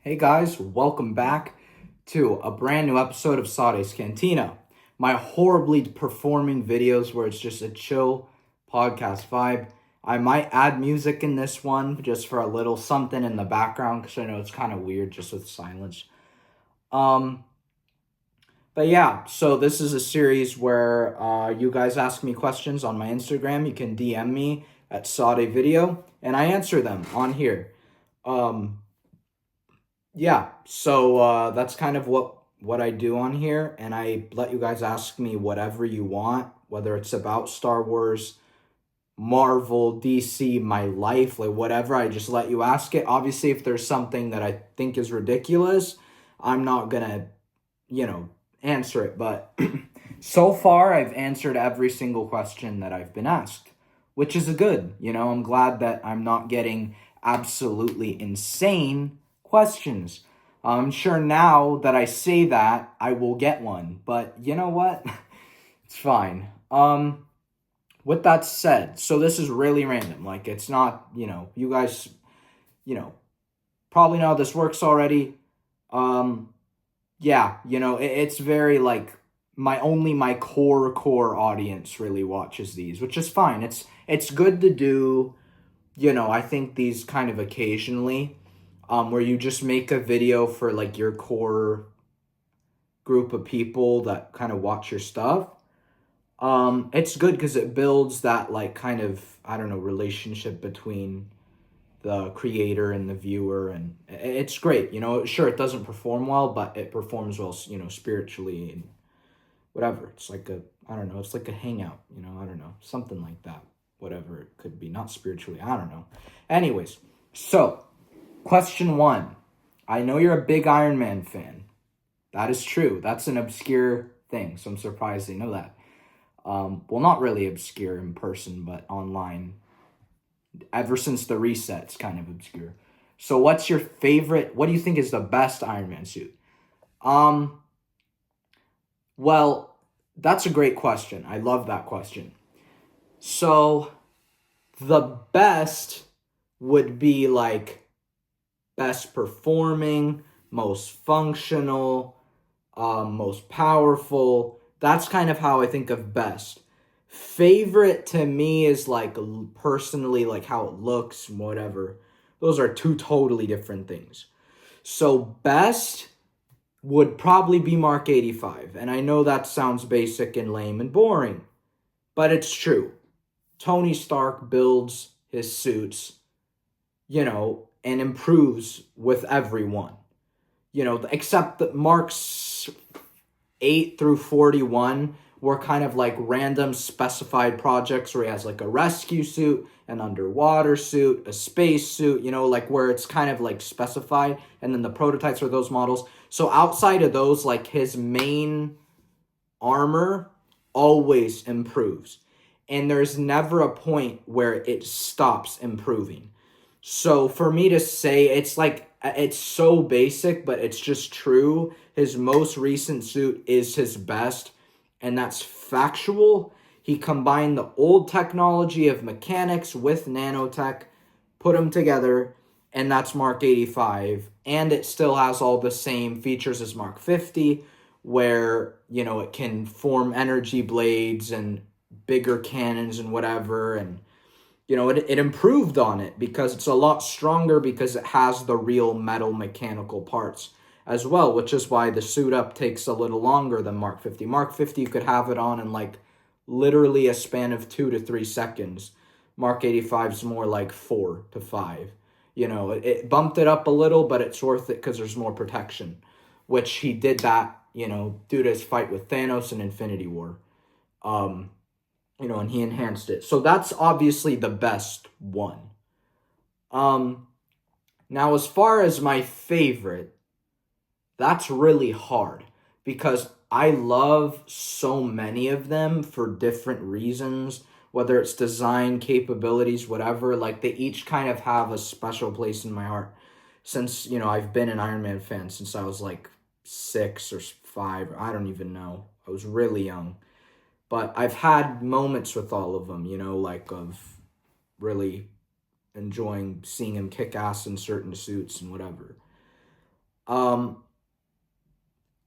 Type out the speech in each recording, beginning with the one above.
Hey guys, welcome back to a brand new episode of SAADE'S Cantina. My horribly performing videos where it's just a chill podcast vibe. I might add music in this one just for a little something in the background because I know it's kind of weird just with silence. Um, but yeah, so this is a series where you guys ask me questions on my Instagram. You can DM me at SAADE Video and I answer them on here. Um, yeah, so that's kind of what I do on here, and I let you guys ask me whatever you want, whether it's about Star Wars, Marvel, DC, my life, like whatever. I just let you ask it. Obviously, if there's something that I think is ridiculous, I'm not gonna, you know, answer it. But so far, I've answered every single question that I've been asked, which is a good. I'm glad that I'm not getting absolutely insane questions. I'm sure now that I say that, I will get one. But you know what? It's fine. With that said, so this is really random. Like, it's not, you guys, you know, probably know how this works already. Um, yeah, it's very like my core audience really watches these, which is fine. It's good to do, I think these kind of occasionally, where you just make a video for like your core group of people that kind of watch your stuff. It's good because it builds that like kind of, I don't know, relationship between the creator and the viewer, and it's great. Sure, it doesn't perform well, but it performs well, spiritually and whatever. It's like I don't know, it's like a hangout, I don't know, something like that. Whatever it could be, not spiritually, I don't know. Anyways, so question one. I know you're a big Iron Man fan. That is true. That's an obscure thing, so I'm surprised they know that. Well, not really obscure in person, but online. Ever since the reset, it's kind of obscure. So what's your favorite, what do you think is the best Iron Man suit? Um, well, that's a great question. I love that question. So the best would be like best performing, most functional, most powerful. That's kind of how I think of best. Favorite to me is like personally like how it looks, whatever. Those are two totally different things. So best would probably be Mark 85. And I know that sounds basic and lame and boring, but it's true. Tony Stark builds his suits, and improves with everyone. Except that Mark's 8 through 41 were kind of like random specified projects where he has like a rescue suit, an underwater suit, a space suit, like where it's kind of like specified, and then the prototypes are those models. So outside of those, like his main armor always improves. And there's never a point where it stops improving. So for me to say, it's like, it's so basic, but it's just true. His most recent suit is his best, and that's factual. He combined the old technology of mechanics with nanotech, put them together, and that's Mark 85. And it still has all the same features as Mark 50, where, it can form energy blades and bigger cannons and whatever, and it improved on it because it's a lot stronger because it has the real metal mechanical parts as well, which is why the suit up takes a little longer than Mark 50. Mark 50, you could have it on in like literally a span of 2 to 3 seconds. Mark 85 is more like 4 to 5. It bumped it up a little, but it's worth it because there's more protection, which he did that, due to his fight with Thanos in Infinity War. And he enhanced it. So that's obviously the best one. Now as far as my favorite, that's really hard because I love so many of them for different reasons, whether it's design, capabilities, whatever. Like they each kind of have a special place in my heart since, I've been an Iron Man fan since I was like 6 or 5, or I don't even know. I was really young. But I've had moments with all of them, like of really enjoying seeing him kick ass in certain suits and whatever. Um,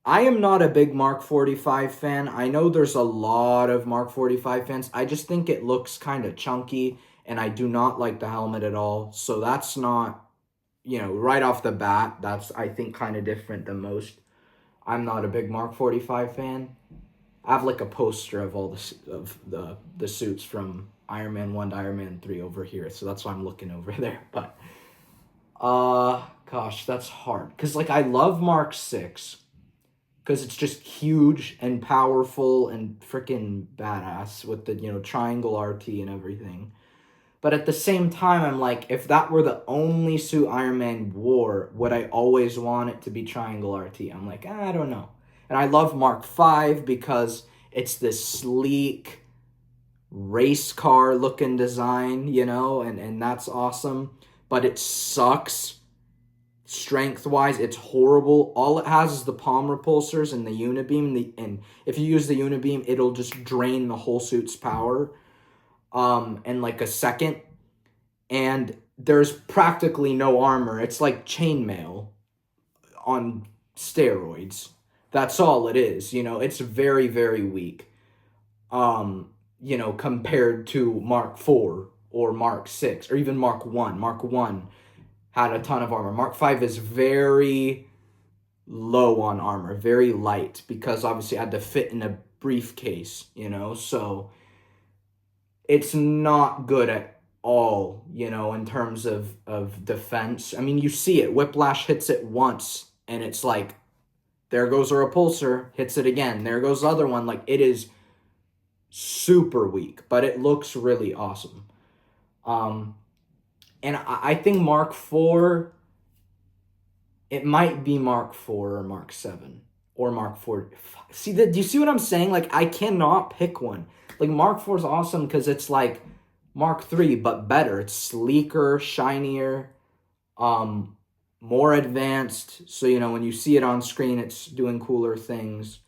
I am not a big Mark 45 fan. I know there's a lot of Mark 45 fans. I just think it looks kind of chunky, and I do not like the helmet at all. So that's not, right off the bat, that's, I think, kind of different than most. I'm not a big Mark 45 fan. I have like a poster of all the suits from Iron Man 1 to Iron Man 3 over here, so that's why I'm looking over there. But gosh, that's hard. Cause like I love Mark 6 because it's just huge and powerful and freaking badass with the, triangle RT and everything. But at the same time, I'm like, if that were the only suit Iron Man wore, would I always want it to be triangle RT? I'm like, I don't know. And I love Mark 5 because it's this sleek race car looking design, and that's awesome. But it sucks strength-wise. It's horrible. All it has is the palm repulsors and the unibeam. And if you use the unibeam, it'll just drain the whole suit's power in like a second. And there's practically no armor. It's like chainmail on steroids. That's all it is. It's very, very weak. Compared to Mark 4 or Mark 6 or even Mark 1. Mark 1 had a ton of armor. Mark 5 is very low on armor, very light, because obviously it had to fit in a briefcase, so it's not good at all, in terms of defense. I mean, you see it. Whiplash hits it once, and it's like, there goes a repulsor, hits it again. There goes the other one. Like, it is super weak, but it looks really awesome. And I think Mark 4, it might be Mark 4 or Mark 7 or Mark 4. See, do you see what I'm saying? Like, I cannot pick one. Like, Mark 4 is awesome because it's like Mark 3, but better. It's sleeker, shinier, more advanced. So, when you see it on screen, it's doing cooler things.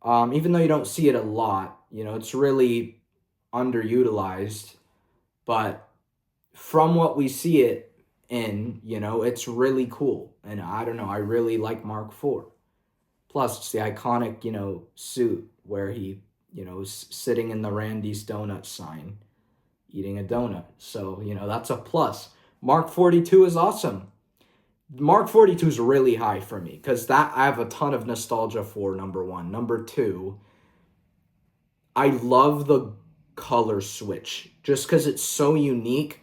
Even though you don't see it a lot, it's really underutilized. But from what we see it in, it's really cool. And I don't know, I really like Mark 4. Plus, it's the iconic, suit where he, is sitting in the Randy's Donut sign, eating a donut. So, that's a plus. Mark 42 is awesome. Mark 42 is really high for me because that I have a ton of nostalgia for, number one. Number two, I love the color switch just because it's so unique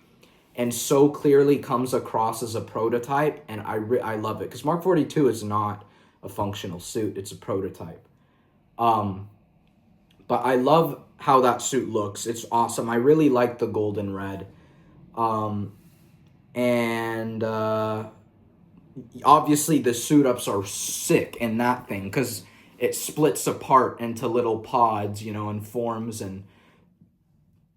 and so clearly comes across as a prototype, and I love it because Mark 42 is not a functional suit, it's a prototype. But I love how that suit looks. It's awesome. I really like the golden red. And obviously the suit ups are sick in that thing because it splits apart into little pods, and forms, and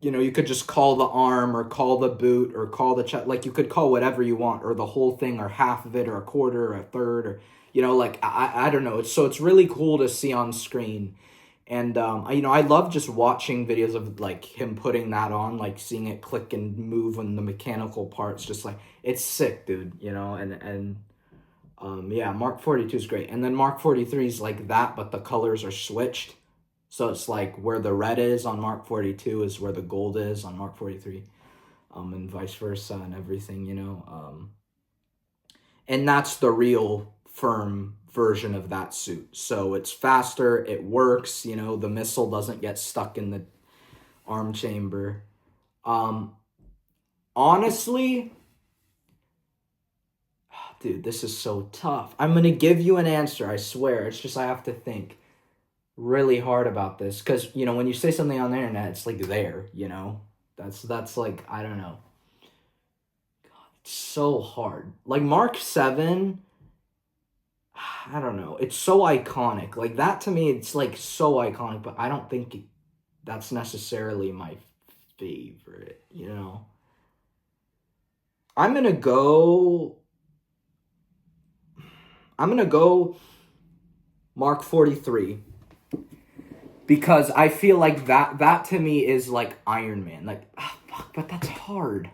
you could just call the arm or call the boot or call the chest. Like, you could call whatever you want, or the whole thing, or half of it, or a quarter, or a third, or like I don't know. It's really cool to see on screen. And I love just watching videos of like him putting that on, like seeing it click and move on the mechanical parts. Just like, it's sick, dude. Yeah, Mark 42 is great. And then Mark 43 is like that, but the colors are switched. So it's like where the red is on Mark 42 is where the gold is on Mark 43. And vice versa and everything, and that's the real firm version of that suit. So it's faster, it works, the missile doesn't get stuck in the arm chamber. Honestly, dude, this is so tough. I'm going to give you an answer, I swear. It's just I have to think really hard about this because, when you say something on the internet, it's like there, That's like, I don't know. God, it's so hard. Like Mark 7, I don't know. It's so iconic. Like that to me, it's like so iconic, but I don't think that's necessarily my favorite, I'm going to go Mark 43 because I feel like that to me is like Iron Man. Like, fuck, but that's hard.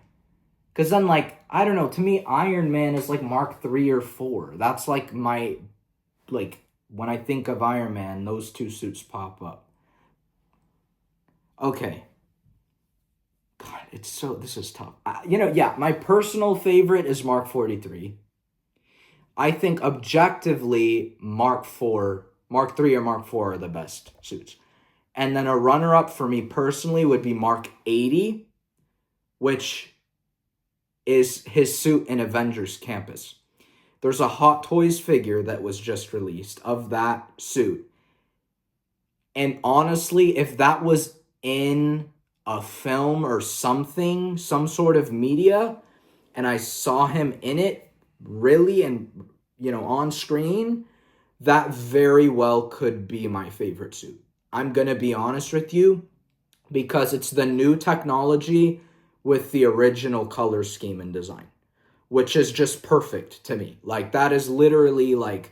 Because then, like, I don't know, to me, Iron Man is like Mark 3 or 4. That's like my, like, when I think of Iron Man, those two suits pop up. Okay. God, this is tough. Yeah, my personal favorite is Mark 43. I think objectively, Mark 4, Mark 3 or Mark 4 are the best suits. And then a runner-up for me personally would be Mark 80, which is his suit in Avengers Campus. There's a Hot Toys figure that was just released of that suit. And honestly, if that was in a film or something, some sort of media, and I saw him in it really and, on screen, that very well could be my favorite suit. I'm going to be honest with you, because it's the new technology with the original color scheme and design, which is just perfect to me. Like, that is literally like,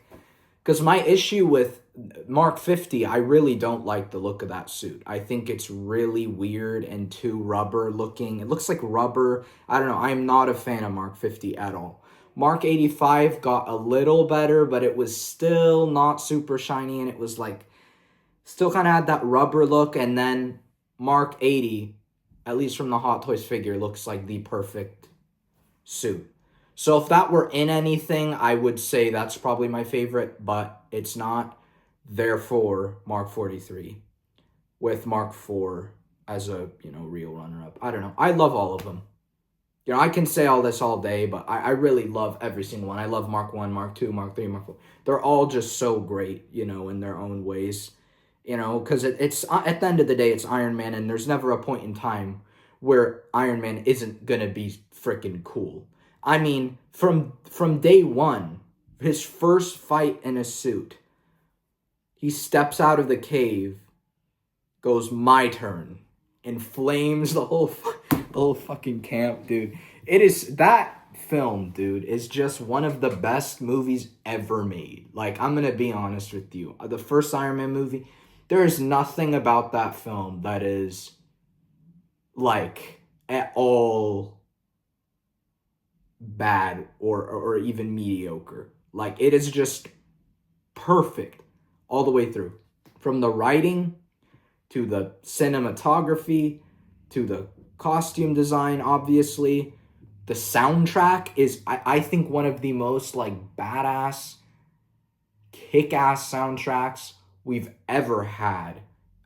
because my issue with Mark 50, I really don't like the look of that suit. I think it's really weird and too rubber looking. It looks like rubber. I don't know. I'm not a fan of Mark 50 at all. Mark 85 got a little better, but it was still not super shiny, and it was like, still kind of had that rubber look. And then Mark 80, at least from the Hot Toys figure, looks like the perfect suit. So if that were in anything, I would say that's probably my favorite, but it's not. Therefore, Mark 43 with Mark 4 as a, real runner-up. I don't know. I love all of them. I can say all this all day, but I really love every single one. I love Mark 1, Mark 2, Mark 3, Mark 4. They're all just so great, in their own ways. Because it's at the end of the day, it's Iron Man, and there's never a point in time where Iron Man isn't going to be freaking cool. I mean, from day one, his first fight in a suit, he steps out of the cave, goes, "My turn," and flames the whole fucking camp, dude. That film, dude, is just one of the best movies ever made. Like, I'm going to be honest with you. The first Iron Man movie, there is nothing about that film that is, like, at all bad or even mediocre. Like, it is just perfect all the way through. From the writing to the cinematography to the costume design, obviously. The soundtrack is, I think, one of the most, like, badass, kick-ass soundtracks we've ever had,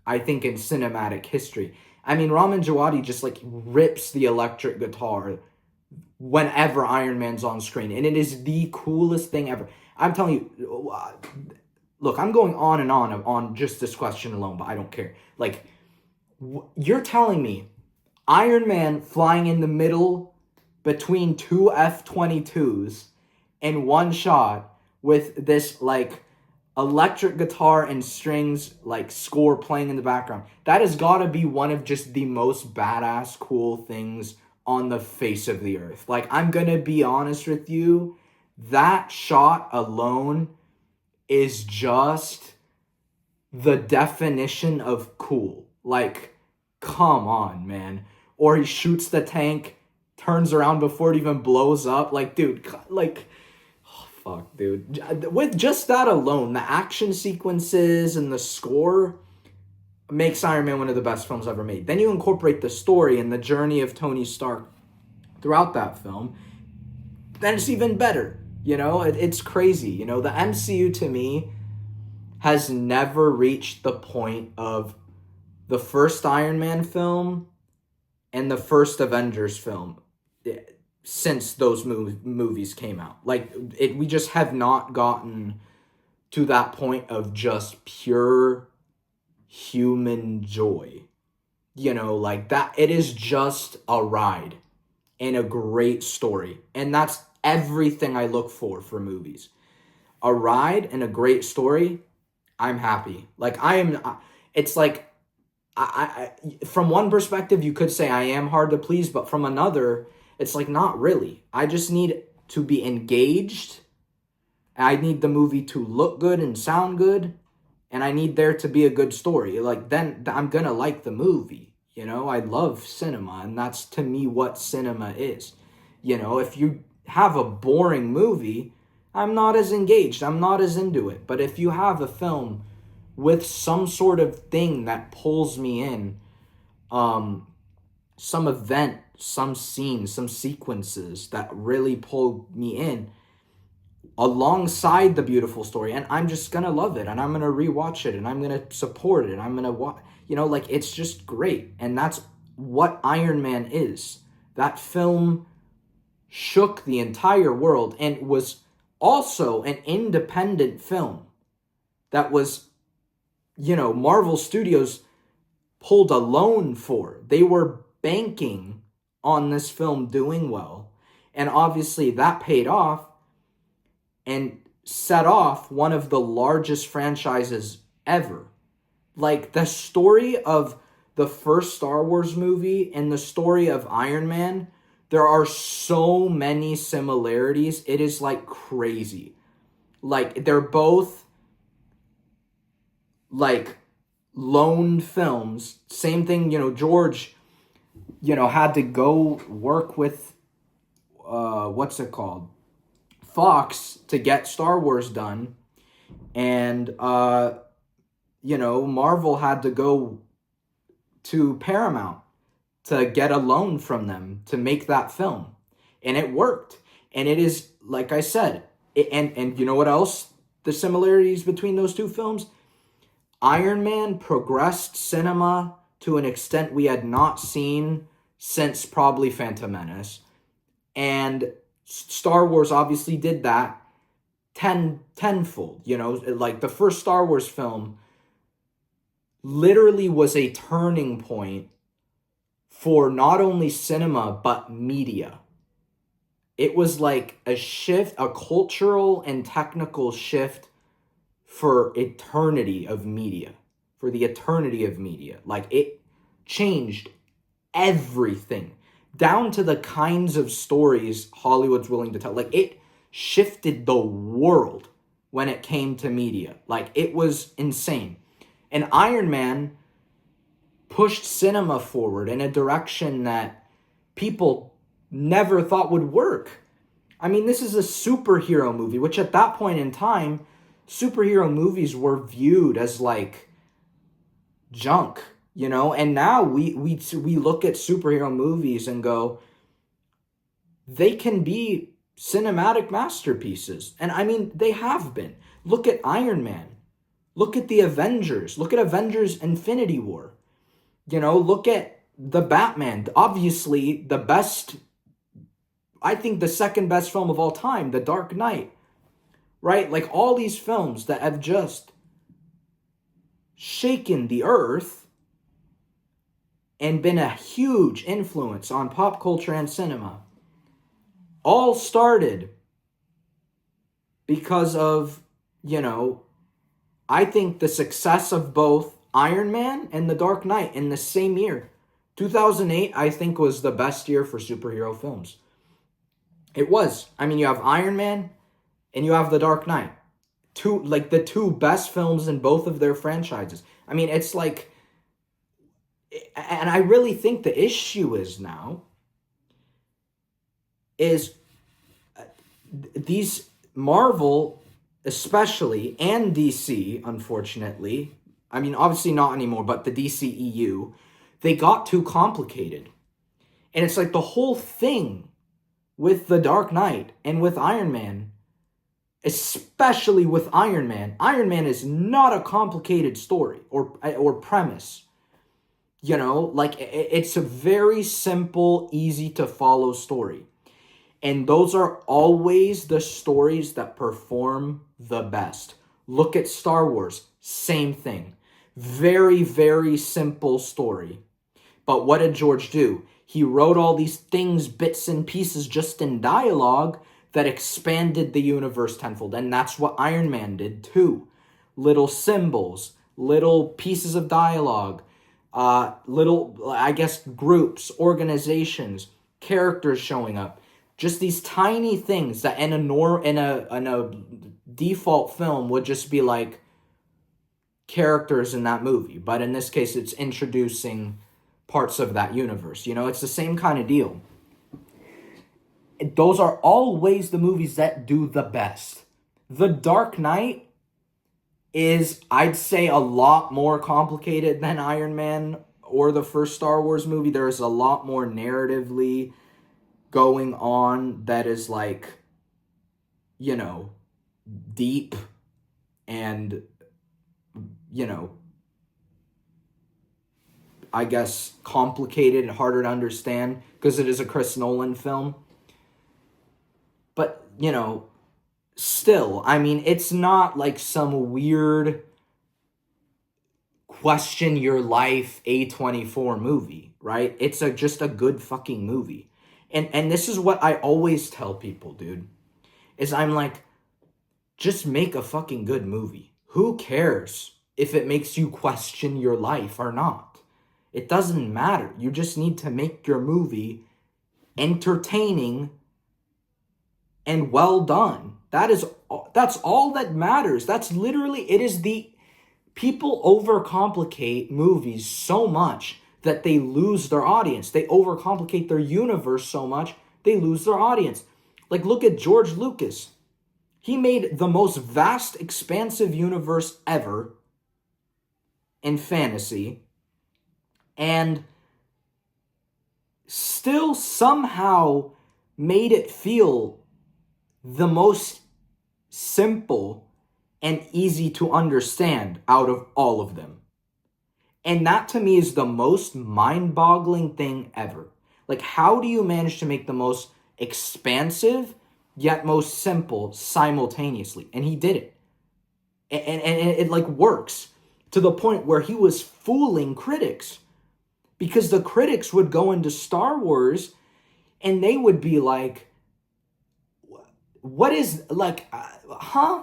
I think, in cinematic history. I mean, Ramin Djawadi just, like, rips the electric guitar whenever Iron Man's on screen, and it is the coolest thing ever. I'm telling you, look, I'm going on and on just this question alone, but I don't care. Like, you're telling me Iron Man flying in the middle between two F-22s in one shot with this, like, electric guitar and strings, like, score playing in the background. That has got to be one of just the most badass, cool things on the face of the earth. Like, I'm going to be honest with you, that shot alone is just the definition of cool. Like, come on, man. Or he shoots the tank, turns around before it even blows up. Like, dude, like, oh, fuck, dude. With just that alone, the action sequences and the score makes Iron Man one of the best films ever made. Then you incorporate the story and the journey of Tony Stark throughout that film, then it's even better. It's crazy. The MCU to me has never reached the point of the first Iron Man film and the first Avengers film since those movies came out. Like, we just have not gotten to that point of just pure human joy. Like that. It is just a ride and a great story. And that's everything I look for movies. A ride and a great story, I'm happy. Like, it's like, I from one perspective, you could say I am hard to please, but from another, it's like, not really. I just need to be engaged. I need the movie to look good and sound good, and I need there to be a good story. Like, then I'm gonna like the movie. I love cinema, and that's, to me, what cinema is. You know, if you have a boring movie, I'm not as engaged, I'm not as into it. But if you have a film with some sort of thing that pulls me in, some event, some scene, some sequences that really pull me in alongside the beautiful story, and I'm just gonna love it, and I'm gonna rewatch it, and I'm gonna support it, and I'm gonna watch, you know, like, it's just great. And that's what Iron Man is. That film shook the entire world and was also an independent film that was, you know, Marvel Studios pulled a loan for. They were banking on this film doing well. And obviously that paid off and set off one of the largest franchises ever. Like, the story of the first Star Wars movie and the story of Iron Man, there are so many similarities. It is like crazy. Like, they're both like loaned films. Same thing, you know, George, you know, had to go work with what's it called? Fox to get Star Wars done. And you know, Marvel had to go to Paramount to get a loan from them to make that film. And it worked. And it is, like I said, and you know what else? The similarities between those two films? Iron Man progressed cinema to an extent we had not seen since probably Phantom Menace. And Star Wars obviously did that tenfold. You know, like, the first Star Wars film literally was a turning point for not only cinema, but media. It was like a shift, a cultural and technical shift for eternity of media, for the eternity of media. Like, it changed everything, down to the kinds of stories Hollywood's willing to tell. Like, it shifted the world when it came to media. Like, it was insane. And Iron Man pushed cinema forward in a direction that people never thought would work. I mean, this is a superhero movie, which at that point in time, superhero movies were viewed as like junk, you know? And now we look at superhero movies and go, they can be cinematic masterpieces. And I mean, they have been. Look at Iron Man. Look at the Avengers. Look at Avengers Infinity War. You know, look at the Batman. Obviously, the best, I think the second best film of all time, The Dark Knight. Right? Like, all these films that have just shaken the earth and been a huge influence on pop culture and cinema all started because of, you know, I think the success of both Iron Man and The Dark Knight in the same year. 2008, I think, was the best year for superhero films. It was. I mean, you have Iron Man and you have The Dark Knight. The two best films in both of their franchises. I mean, it's like, and I really think the issue is now is these Marvel, especially, and DC, unfortunately, I mean, obviously not anymore, but the DCEU, they got too complicated. And it's like the whole thing with The Dark Knight and with Iron Man, especially with Iron Man is not a complicated story or premise. You know, like, it's a very simple, easy to follow story. And those are always the stories that perform the best. Look at Star Wars, same thing. Very, very simple story. But what did George do? He wrote all these things, bits and pieces, just in dialogue that expanded the universe tenfold. And that's what Iron Man did too. Little symbols, little pieces of dialogue, little, I guess, groups, organizations, characters showing up. Just these tiny things that in a default film would just be like characters in that movie. But in this case, it's introducing parts of that universe. You know, it's the same kind of deal. those are always the movies that do the best. The Dark Knight is, I'd say, a lot more complicated than Iron Man or the first Star Wars movie. There is a lot more narratively going on that is like, you know, deep and, you know, I guess complicated and harder to understand because it is a Chris Nolan film. But, you know, still, I mean, it's not like some weird question your life A24 movie, right? It's just a good fucking movie. And this is what I always tell people, dude. Is I'm like, just make a fucking good movie. Who cares if it makes you question your life or not? It doesn't matter. You just need to make your movie entertaining and well done. That's all that matters. That's literally, it is the, people overcomplicate movies so much that they lose their audience. They overcomplicate their universe so much, they lose their audience. Like, look at George Lucas. He made the most vast, expansive universe ever in fantasy, and still somehow made it feel the most simple and easy to understand out of all of them. And that to me is the most mind-boggling thing ever. Like, how do you manage to make the most expansive yet most simple simultaneously? And he did it. And it like works to the point where he was fooling critics, because the critics would go into Star Wars and they would be like, what is, like,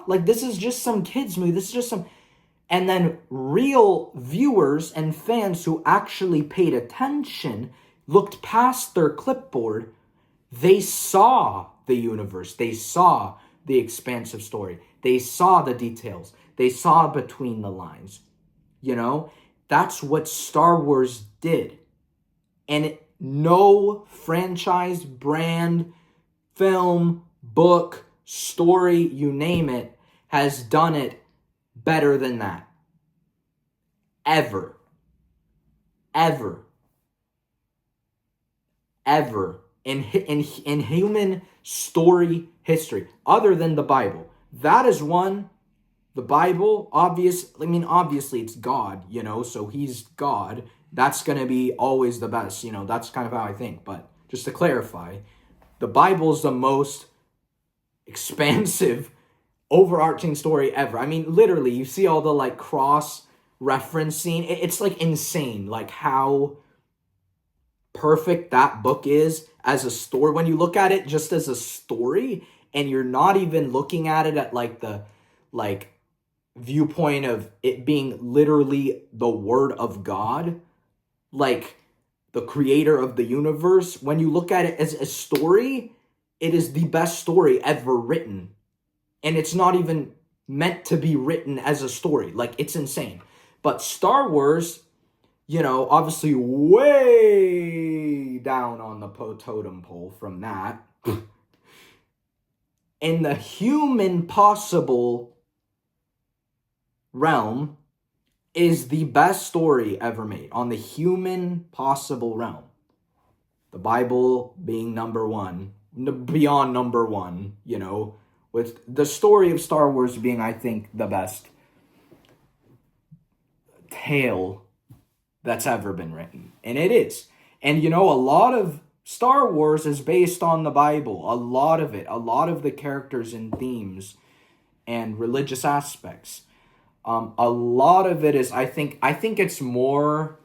like, this is just some kids movie, this is just some. And then real viewers and fans who actually paid attention, looked past their clipboard, they saw the universe, they saw the expansive story, they saw the details, they saw between the lines. You know, that's what Star Wars did. And no franchise, brand, film, book, story, you name it, has done it better than that. Ever. Ever. Ever. In human story history. Other than the Bible. That is one. The Bible, obviously it's God, you know, so he's God. That's going to be always the best, you know, that's kind of how I think. But just to clarify, the Bible is the most expansive, overarching story ever. I mean, literally, you see all the, like, cross-referencing. It's, like, insane, like, how perfect that book is as a story. When you look at it just as a story, and you're not even looking at it at, like, the, like, viewpoint of it being literally the word of God, like the creator of the universe. When you look at it as a story, it is the best story ever written. And it's not even meant to be written as a story. Like, it's insane. But Star Wars, you know, obviously way down on the totem pole from that. In the human possible realm, is the best story ever made on the human possible realm. The Bible being number one, beyond number one, you know, with the story of Star Wars being, I think, the best tale that's ever been written. And it is. And, you know, a lot of Star Wars is based on the Bible. A lot of it. A lot of the characters and themes and religious aspects. A lot of it is, I think it's more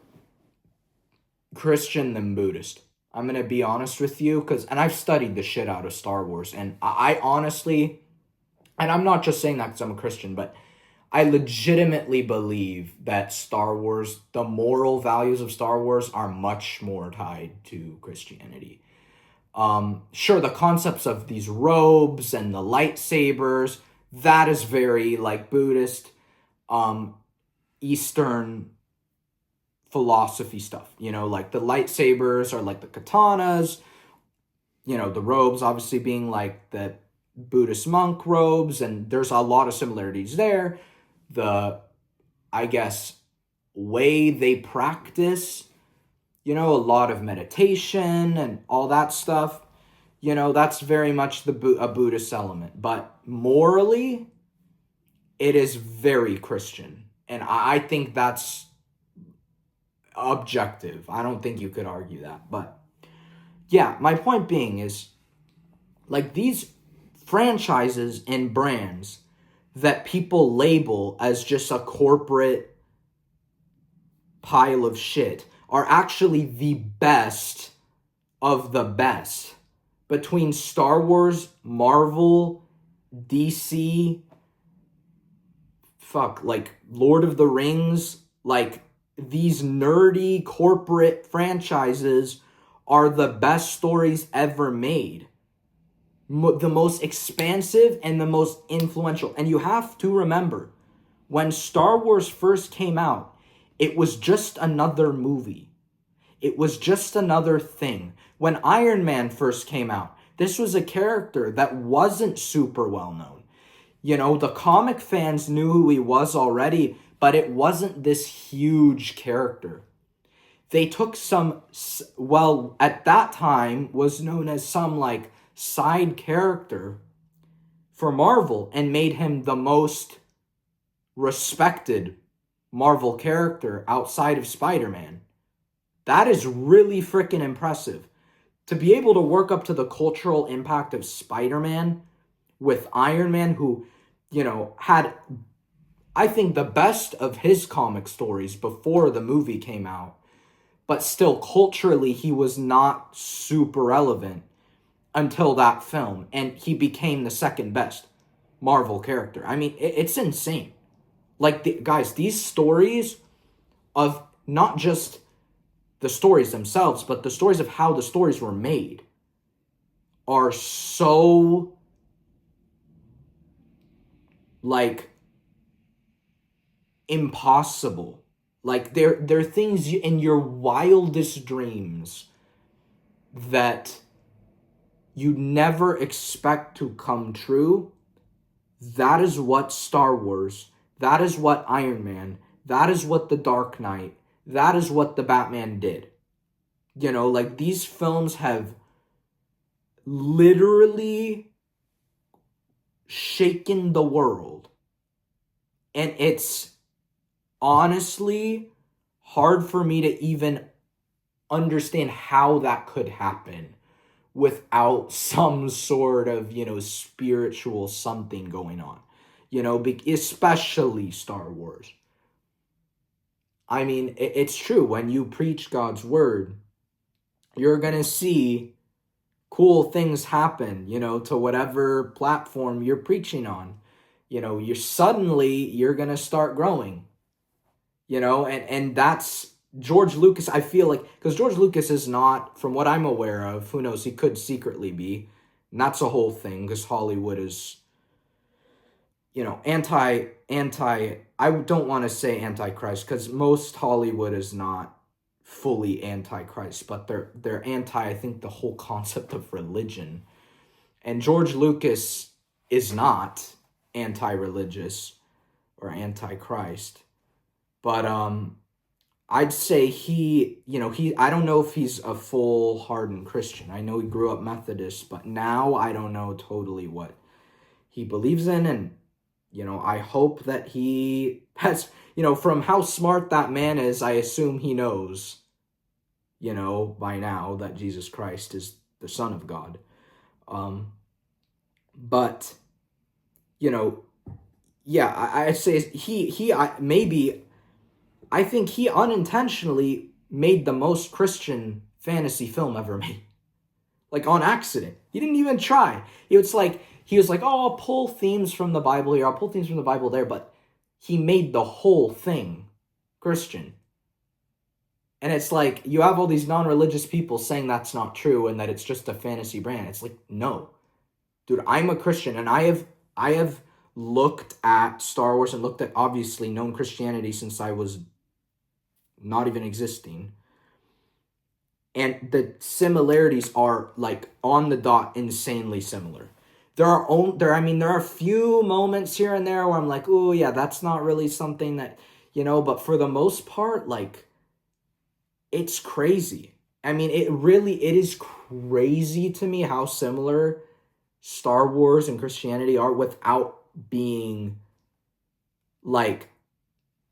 Christian than Buddhist. I'm going to be honest with you, and I've studied the shit out of Star Wars, and I honestly, and I'm not just saying that because I'm a Christian, but I legitimately believe that Star Wars, the moral values of Star Wars are much more tied to Christianity. Sure, the concepts of these robes and the lightsabers, that is very, like, Buddhist, Eastern philosophy stuff, you know, like the lightsabers or like the katanas, the robes obviously being like the Buddhist monk robes, and there's a lot of similarities there. The, I guess, way they practice, a lot of meditation and all that stuff, that's very much a Buddhist element. But morally, it is very Christian. And I think that's objective. I don't think you could argue that. But yeah, my point being is, like, these franchises and brands that people label as just a corporate pile of shit are actually the best of the best. Between Star Wars, Marvel, DC, like Lord of the Rings, like, these nerdy corporate franchises are the best stories ever made. The most expansive and the most influential. And you have to remember, when Star Wars first came out, it was just another movie. It was just another thing. When Iron Man first came out, this was a character that wasn't super well known. The comic fans knew who he was already, but it wasn't this huge character. They took some, well, at that time was known as some like side character for Marvel and made him the most respected Marvel character outside of Spider-Man. That is really freaking impressive. To be able to work up to the cultural impact of Spider-Man with Iron Man, who, had, I think, the best of his comic stories before the movie came out, but still culturally he was not super relevant until that film, and he became the second best Marvel character. I mean, it's insane. Like, guys, these stories of not just the stories themselves, but the stories of how the stories were made are so, like, impossible. Like, they're things in your wildest dreams that you never expect to come true. That is what Star Wars, that is what Iron Man, that is what The Dark Knight, that is what the Batman did. Like, these films have literally shaken the world. And it's honestly hard for me to even understand how that could happen without some sort of, spiritual something going on. Especially Star Wars. I mean, it's true. When you preach God's word, you're going to see cool things happen, to whatever platform you're preaching on. You're going to start growing, and that's George Lucas. I feel like, because George Lucas is not, from what I'm aware of, who knows, he could secretly be, and that's a whole thing, because Hollywood is, I don't want to say antichrist, because most Hollywood is not fully antichrist, but they're anti, I think, the whole concept of religion. And George Lucas is not anti-religious or antichrist, but I'd say I don't know if he's a full hardened Christian. I know he grew up Methodist, but now I don't know totally what he believes in. And I hope that he has, from how smart that man is, I assume he knows, by now, that Jesus Christ is the Son of God. But, yeah, I say I think he unintentionally made the most Christian fantasy film ever made. Like, on accident. He didn't even try. He was like, oh, I'll pull themes from the Bible here, I'll pull themes from the Bible there, but he made the whole thing Christian. And it's like, you have all these non-religious people saying that's not true and that it's just a fantasy brand. It's like, no. Dude, I'm a Christian, and I have looked at Star Wars and looked at, obviously, known Christianity since I was not even existing. and the similarities are like on the dot, insanely similar. There are a few moments here and there where I'm like, oh yeah, that's not really something that, but for the most part, like, it's crazy. I mean, it is crazy to me how similar Star Wars and Christianity are without being like,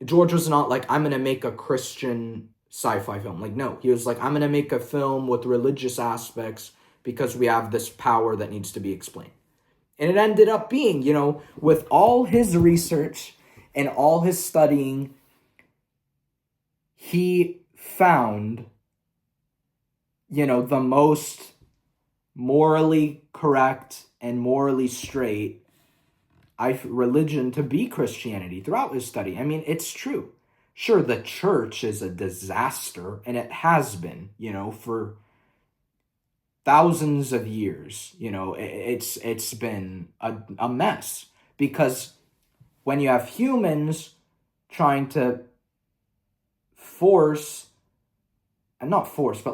George was not like, I'm gonna make a Christian sci-fi film. Like, no, he was like, I'm gonna make a film with religious aspects because we have this power that needs to be explained. And it ended up being, with all his research and all his studying, he found, the most morally correct and morally straight religion to be Christianity throughout his study. I mean, it's true. Sure, the church is a disaster, and it has been, for thousands of years. It's been a mess, because when you have humans trying to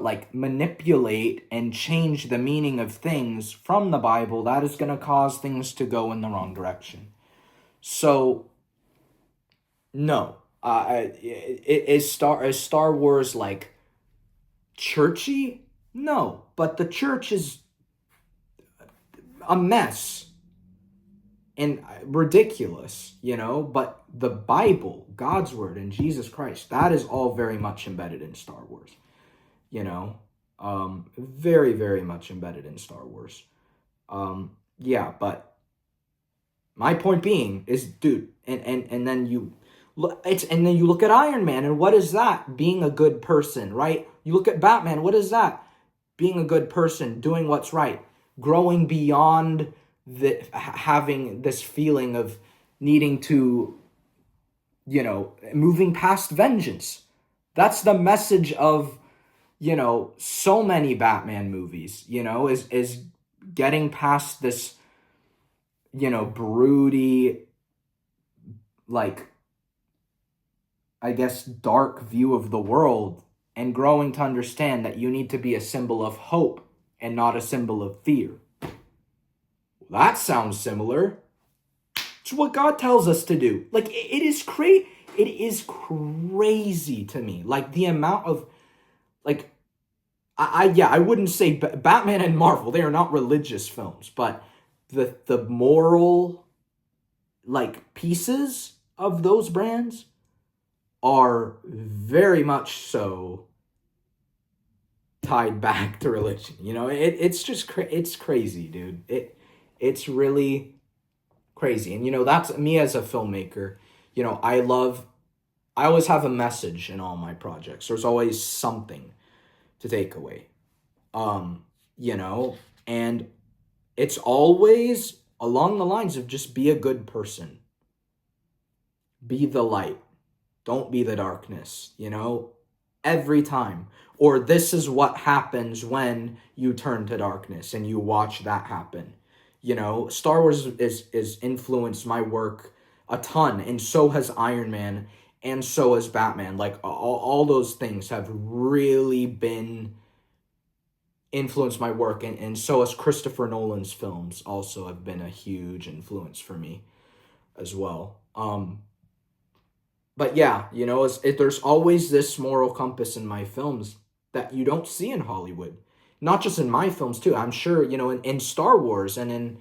like manipulate and change the meaning of things from the Bible, that is going to cause things to go in the wrong direction. So, no. Is Star Wars like churchy? No, but the church is a mess and ridiculous, but the Bible, God's word, and Jesus Christ, that is all very much embedded in Star Wars, very, very much embedded in Star Wars. Yeah, but my point being is, dude, and then you look at Iron Man, and what is that? Being a good person, right? You look at Batman, what is that? Being a good person, doing what's right, growing beyond having this feeling of needing to, moving past vengeance. That's the message of, so many Batman movies, is getting past this, broody, like, I guess, dark view of the world, and growing to understand that you need to be a symbol of hope and not a symbol of fear. That sounds similar. It's what God tells us to do. Like, it is crazy to me. Like, the amount of, like, I wouldn't say Batman and Marvel, they are not religious films, but the moral, like, pieces of those brands are very much so tied back to religion. It's just it's crazy, dude. It's really crazy. And that's me as a filmmaker. I always have a message in all my projects. There's always something to take away. And it's always along the lines of just be a good person. Be the light. Don't be the darkness, every time. Or this is what happens when you turn to darkness and you watch that happen. Star Wars is influenced my work a ton, and so has Iron Man, and so has Batman. Like, all those things have really been influenced my work, and so has Christopher Nolan's films also have been a huge influence for me as well. But yeah, there's always this moral compass in my films that you don't see in Hollywood. Not just in my films, too. I'm sure, in Star Wars and in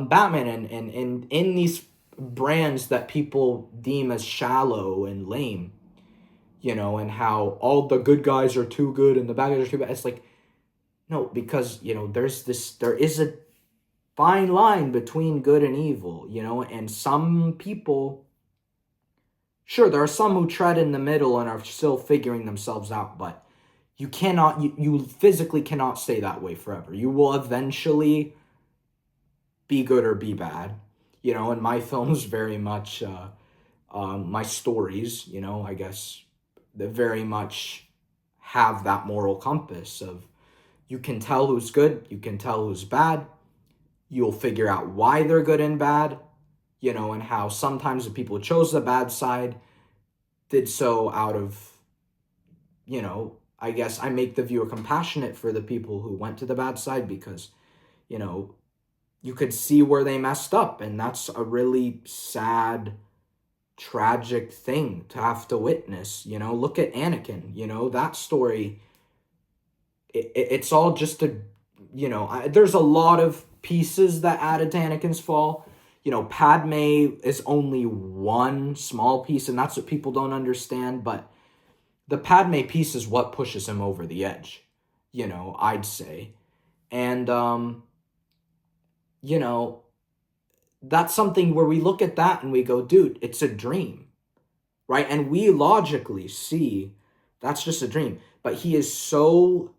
Batman and in these brands that people deem as shallow and lame, and how all the good guys are too good and the bad guys are too bad. It's like, no, because, there is a fine line between good and evil, and some people... Sure, there are some who tread in the middle and are still figuring themselves out, but you physically cannot stay that way forever. You will eventually be good or be bad. And my films very much, my stories, I guess, they very much have that moral compass of, you can tell who's good, you can tell who's bad, you'll figure out why they're good and bad, and how sometimes the people who chose the bad side did so out of, I guess I make the viewer compassionate for the people who went to the bad side, because, you know, you could see where they messed up, and that's a really sad, tragic thing to have to witness. You know, look at Anakin. You know, that story. It's all just a, you know, there's a lot of pieces that added to Anakin's fall. You know, Padme is only one small piece, and that's what people don't understand. But the Padme piece is what pushes him over the edge. You know, I'd say, and you know, that's something where we look at that and we go, dude, it's a dream, right? And we logically see that's just a dream. But he is so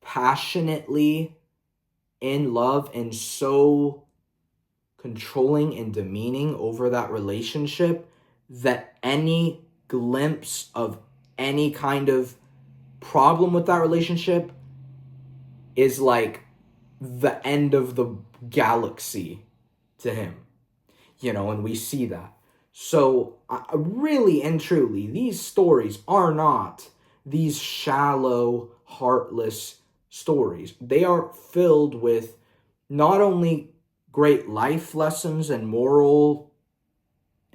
passionately in love and so controlling and demeaning over that relationship that any glimpse of any kind of problem with that relationship is like the end of the galaxy to him, you know, and we see that. So, really and truly, these stories are not these shallow, heartless stories. They are filled with not only great life lessons and moral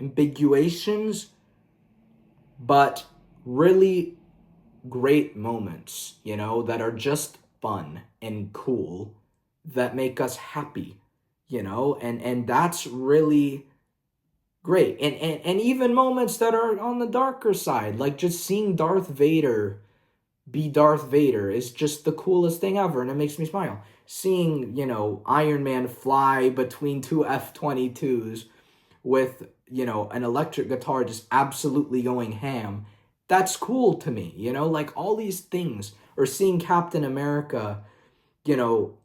ambiguations, but really great moments, you know, that are just fun and cool, that make us happy, you know, and that's really great. And even moments that are on the darker side, like just seeing Darth Vader be Darth Vader is just the coolest thing ever, and it makes me smile. Seeing, you know, Iron Man fly between two F-22s with, you know, an electric guitar just absolutely going ham, that's cool to me, you know, like all these things. Or seeing Captain America, you know,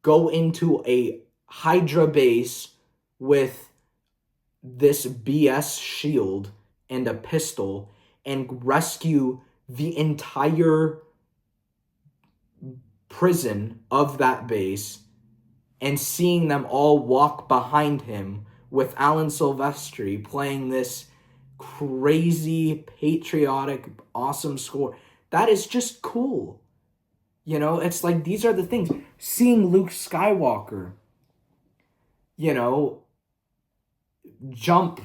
go into a Hydra base with this BS shield and a pistol and rescue the entire prison of that base, and seeing them all walk behind him with Alan Silvestri playing this crazy, patriotic, awesome score. That is just cool. You know, it's like these are the things. Seeing Luke Skywalker, you know, jump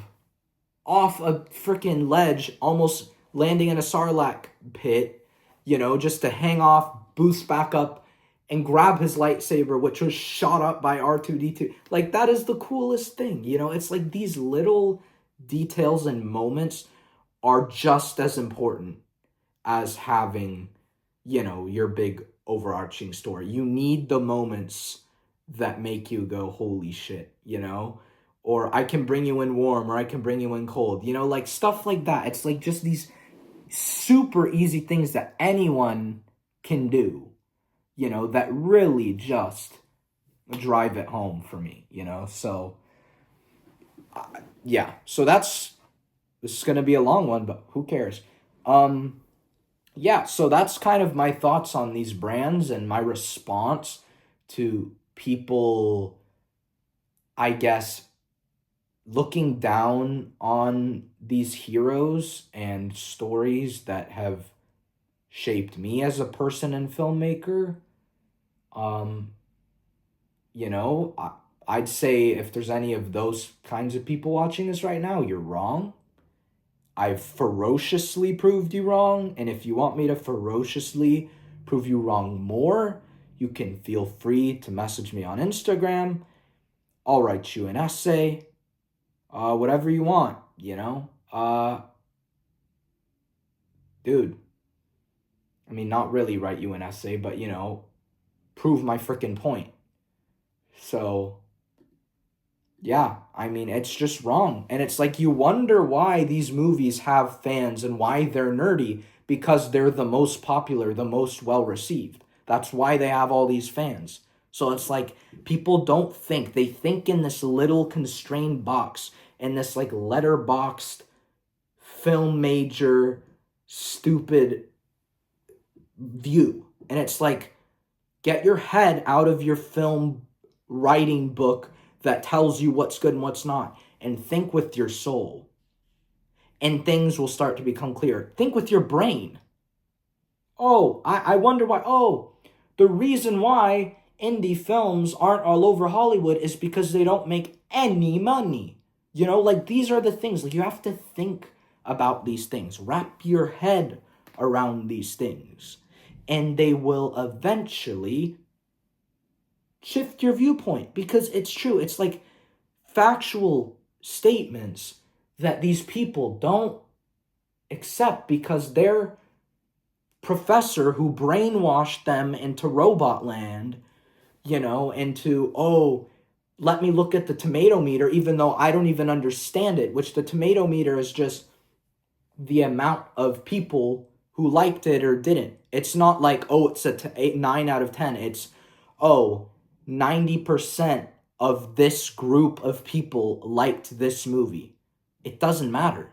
off a freaking ledge, almost landing in a Sarlacc pit, you know, just to hang off, boost back up, and grab his lightsaber, which was shot up by R2-D2. Like, that is the coolest thing, you know? It's like these little details and moments are just as important as having, you know, your big overarching story. You need the moments that make you go, holy shit, you know? Or I can bring you in warm, or I can bring you in cold, you know, like stuff like that. It's like just these super easy things that anyone can do, you know, that really just drive it home for me, you know? So, yeah. So this is going to be a long one, but who cares? Yeah, so that's kind of my thoughts on these brands and my response to people, I guess, looking down on these heroes and stories that have shaped me as a person and filmmaker. You know, I'd say if there's any of those kinds of people watching this right now, you're wrong. I've ferociously proved you wrong, and if you want me to ferociously prove you wrong more, you can feel free to message me on Instagram. I'll write you an essay. Whatever you want, you know? Dude, I mean, not really write you an essay, but, you know, prove my freaking point. So, yeah, I mean, it's just wrong. And it's like you wonder why these movies have fans and why they're nerdy, because they're the most popular, the most well-received. That's why they have all these fans. So it's like people don't think. They think in this little constrained box, in this like letterboxed film major stupid view. And it's like, get your head out of your film writing book that tells you what's good and what's not, and think with your soul. And things will start to become clear. Think with your brain. Oh, I wonder why. Oh, the reason why indie films aren't all over Hollywood is because they don't make any money. You know, like these are the things. Like you have to think about these things. Wrap your head around these things. And they will eventually shift your viewpoint because it's true. It's like factual statements that these people don't accept because their professor who brainwashed them into robot land, into, oh, let me look at the tomato meter, even though I don't even understand it, which the tomato meter is just the amount of people who liked it or didn't. It's not like, oh, it's a 9 out of 10. It's, oh, 90% of this group of people liked this movie. It doesn't matter.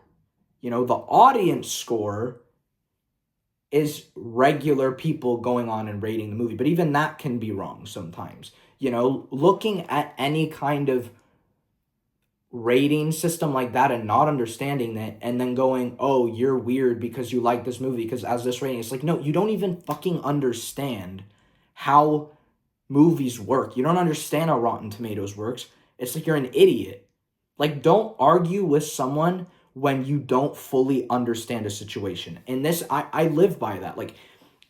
The audience score is regular people going on and rating the movie, but even that can be wrong sometimes. Looking at any kind of rating system like that and not understanding that and then going, oh, you're weird because you like this movie because as this rating, it's like, no, you don't even fucking understand how movies work. You don't understand how Rotten Tomatoes works. It's like you're an idiot. Like, don't argue with someone when you don't fully understand a situation. And this, I live by that. Like,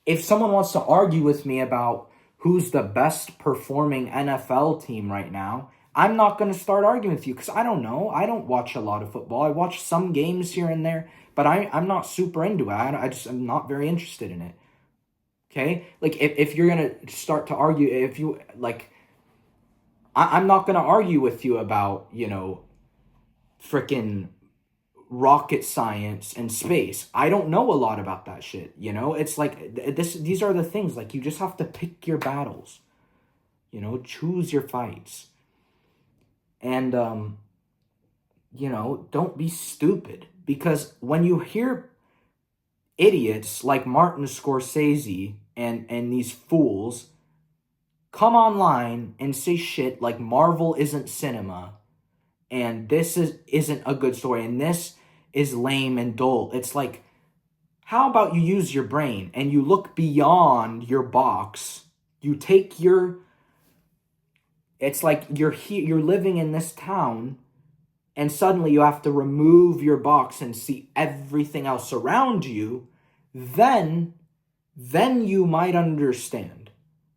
if someone wants to argue with me about who's the best performing NFL team right now, I'm not going to start arguing with you because I don't know. I don't watch a lot of football. I watch some games here and there, but I'm not super into it. I'm not very interested in it. Okay? Like, if you're going to start to argue, if you, like, I'm not going to argue with you about, freaking rocket science and space. I don't know a lot about that shit, It's like, these are the things, like, you just have to pick your battles, choose your fights. And, don't be stupid. Because when you hear idiots like Martin Scorsese and these fools come online and say shit like Marvel isn't cinema and this isn't a good story and this is lame and dull. It's like, how about you use your brain and you look beyond your box? You take it's like you're living in this town and suddenly you have to remove your box and see everything else around you. Then you might understand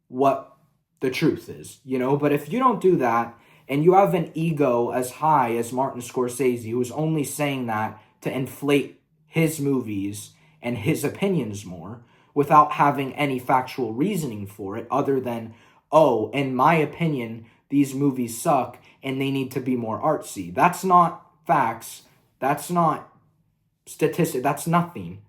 what the truth is, But if you don't do that, and you have an ego as high as Martin Scorsese, who's only saying that to inflate his movies and his opinions more, without having any factual reasoning for it, other than, oh, in my opinion, these movies suck, and they need to be more artsy. That's not facts. That's not statistic. That's nothing.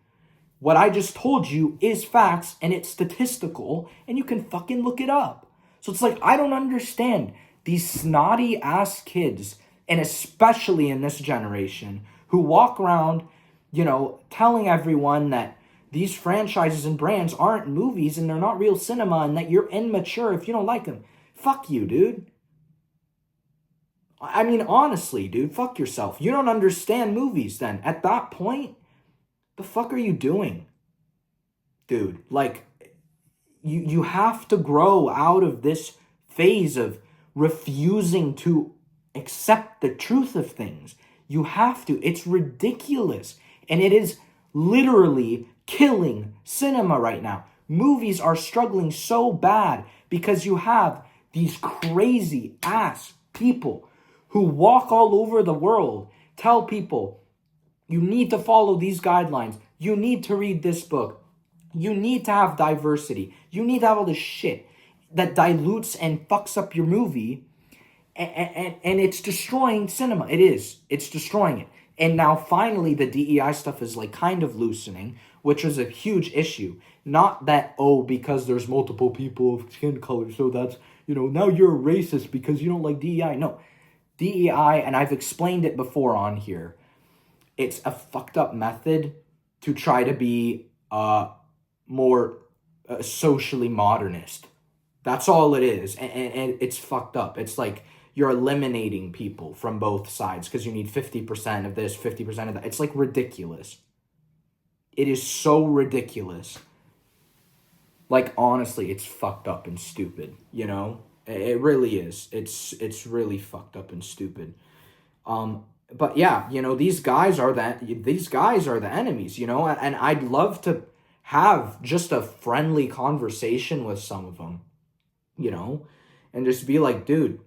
What I just told you is facts, and it's statistical, and you can fucking look it up. So it's like, I don't understand these snotty-ass kids, and especially in this generation, who walk around, telling everyone that these franchises and brands aren't movies, and they're not real cinema, and that you're immature if you don't like them. Fuck you, dude. I mean, honestly, dude, fuck yourself. You don't understand movies then. At that point, the fuck are you doing? Dude, like, you have to grow out of this phase of refusing to accept the truth of things. You have to. It's ridiculous. And it is literally killing cinema right now. Movies are struggling so bad because you have these crazy ass people who walk all over the world, tell people, you need to follow these guidelines. You need to read this book. You need to have diversity. You need to have all this shit that dilutes and fucks up your movie. And it's destroying cinema. It is. It's destroying it. And now finally the DEI stuff is like kind of loosening, which was a huge issue. Not that, oh, because there's multiple people of skin color, so that's, now you're a racist because you don't like DEI. No. DEI, and I've explained it before on here, it's a fucked up method to try to be more socially modernist. That's all it is. And it's fucked up. It's like you're eliminating people from both sides because you need 50% of this, 50% of that. It's like ridiculous. It is so ridiculous. Like, honestly, it's fucked up and stupid, you know? It really is. It's really fucked up and stupid. But yeah, you know, these guys are the enemies, you know, and I'd love to have just a friendly conversation with some of them, you know, and just be like, dude,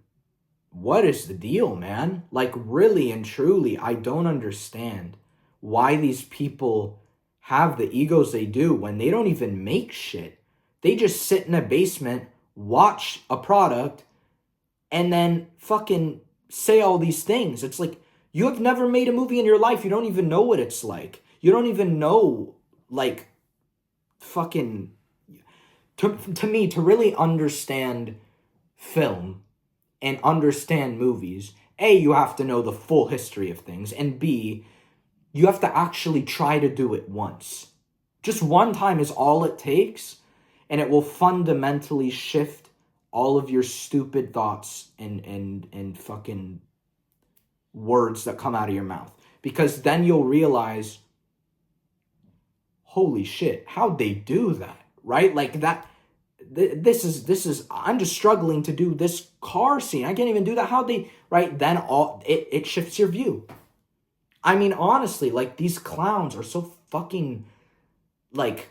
what is the deal, man? Like, really and truly, I don't understand why these people have the egos they do when they don't even make shit. They just sit in a basement, watch a product, and then fucking say all these things. It's like, you have never made a movie in your life. You don't even know what it's like. You don't even know, like, fucking, to me, to really understand film and understand movies, A, you have to know the full history of things, and B, you have to actually try to do it once. Just one time is all it takes, and it will fundamentally shift all of your stupid thoughts and fucking words that come out of your mouth. Because then you'll realize, holy shit, how'd they do that? Right? Like that. This is I'm just struggling to do this car scene. I can't even do that. How they, right? Then it shifts your view. I mean, honestly, like, these clowns are so fucking, like,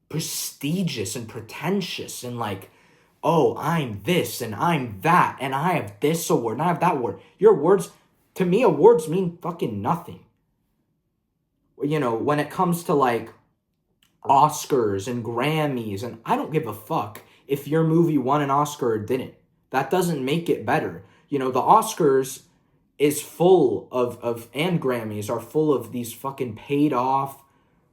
prestigious and pretentious and like, oh, I'm this and I'm that and I have this award and I have that award. Your words, to me, awards mean fucking nothing. You know, when it comes to like Oscars and Grammys, and I don't give a fuck if your movie won an Oscar or didn't. That doesn't make it better. You know, the Oscars is full of and Grammys are full of these fucking paid off,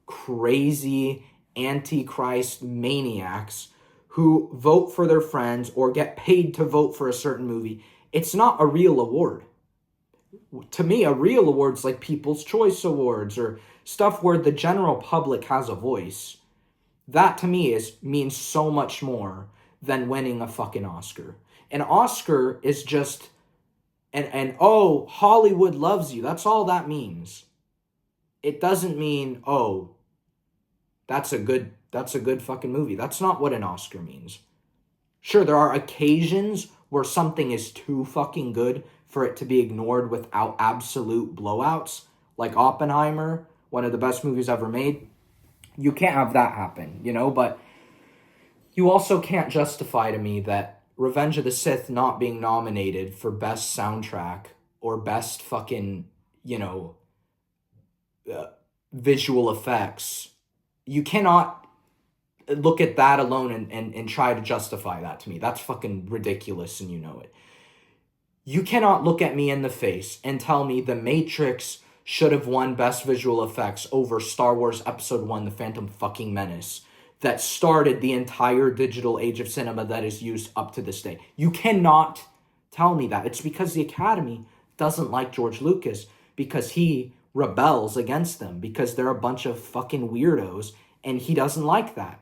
crazy, antichrist maniacs who vote for their friends or get paid to vote for a certain movie. It's not a real award. To me, a real award's like People's Choice Awards or stuff where the general public has a voice. That to me means so much more than winning a fucking Oscar. An Oscar is just and oh, Hollywood loves you. That's all that means. It doesn't mean, oh, that's a good fucking movie. That's not what an Oscar means. Sure, there are occasions where something is too fucking good for it to be ignored without absolute blowouts, like Oppenheimer, one of the best movies ever made. You can't have that happen, you know, but you also can't justify to me that Revenge of the Sith not being nominated for best soundtrack or best fucking, you know, visual effects. You cannot look at that alone and try to justify that to me. That's fucking ridiculous and you know it. You cannot look at me in the face and tell me The Matrix should have won best visual effects over Star Wars Episode 1, The Phantom fucking Menace, that started the entire digital age of cinema that is used up to this day. You cannot tell me that. It's because the Academy doesn't like George Lucas, because he rebels against them, because they're a bunch of fucking weirdos, and he doesn't like that.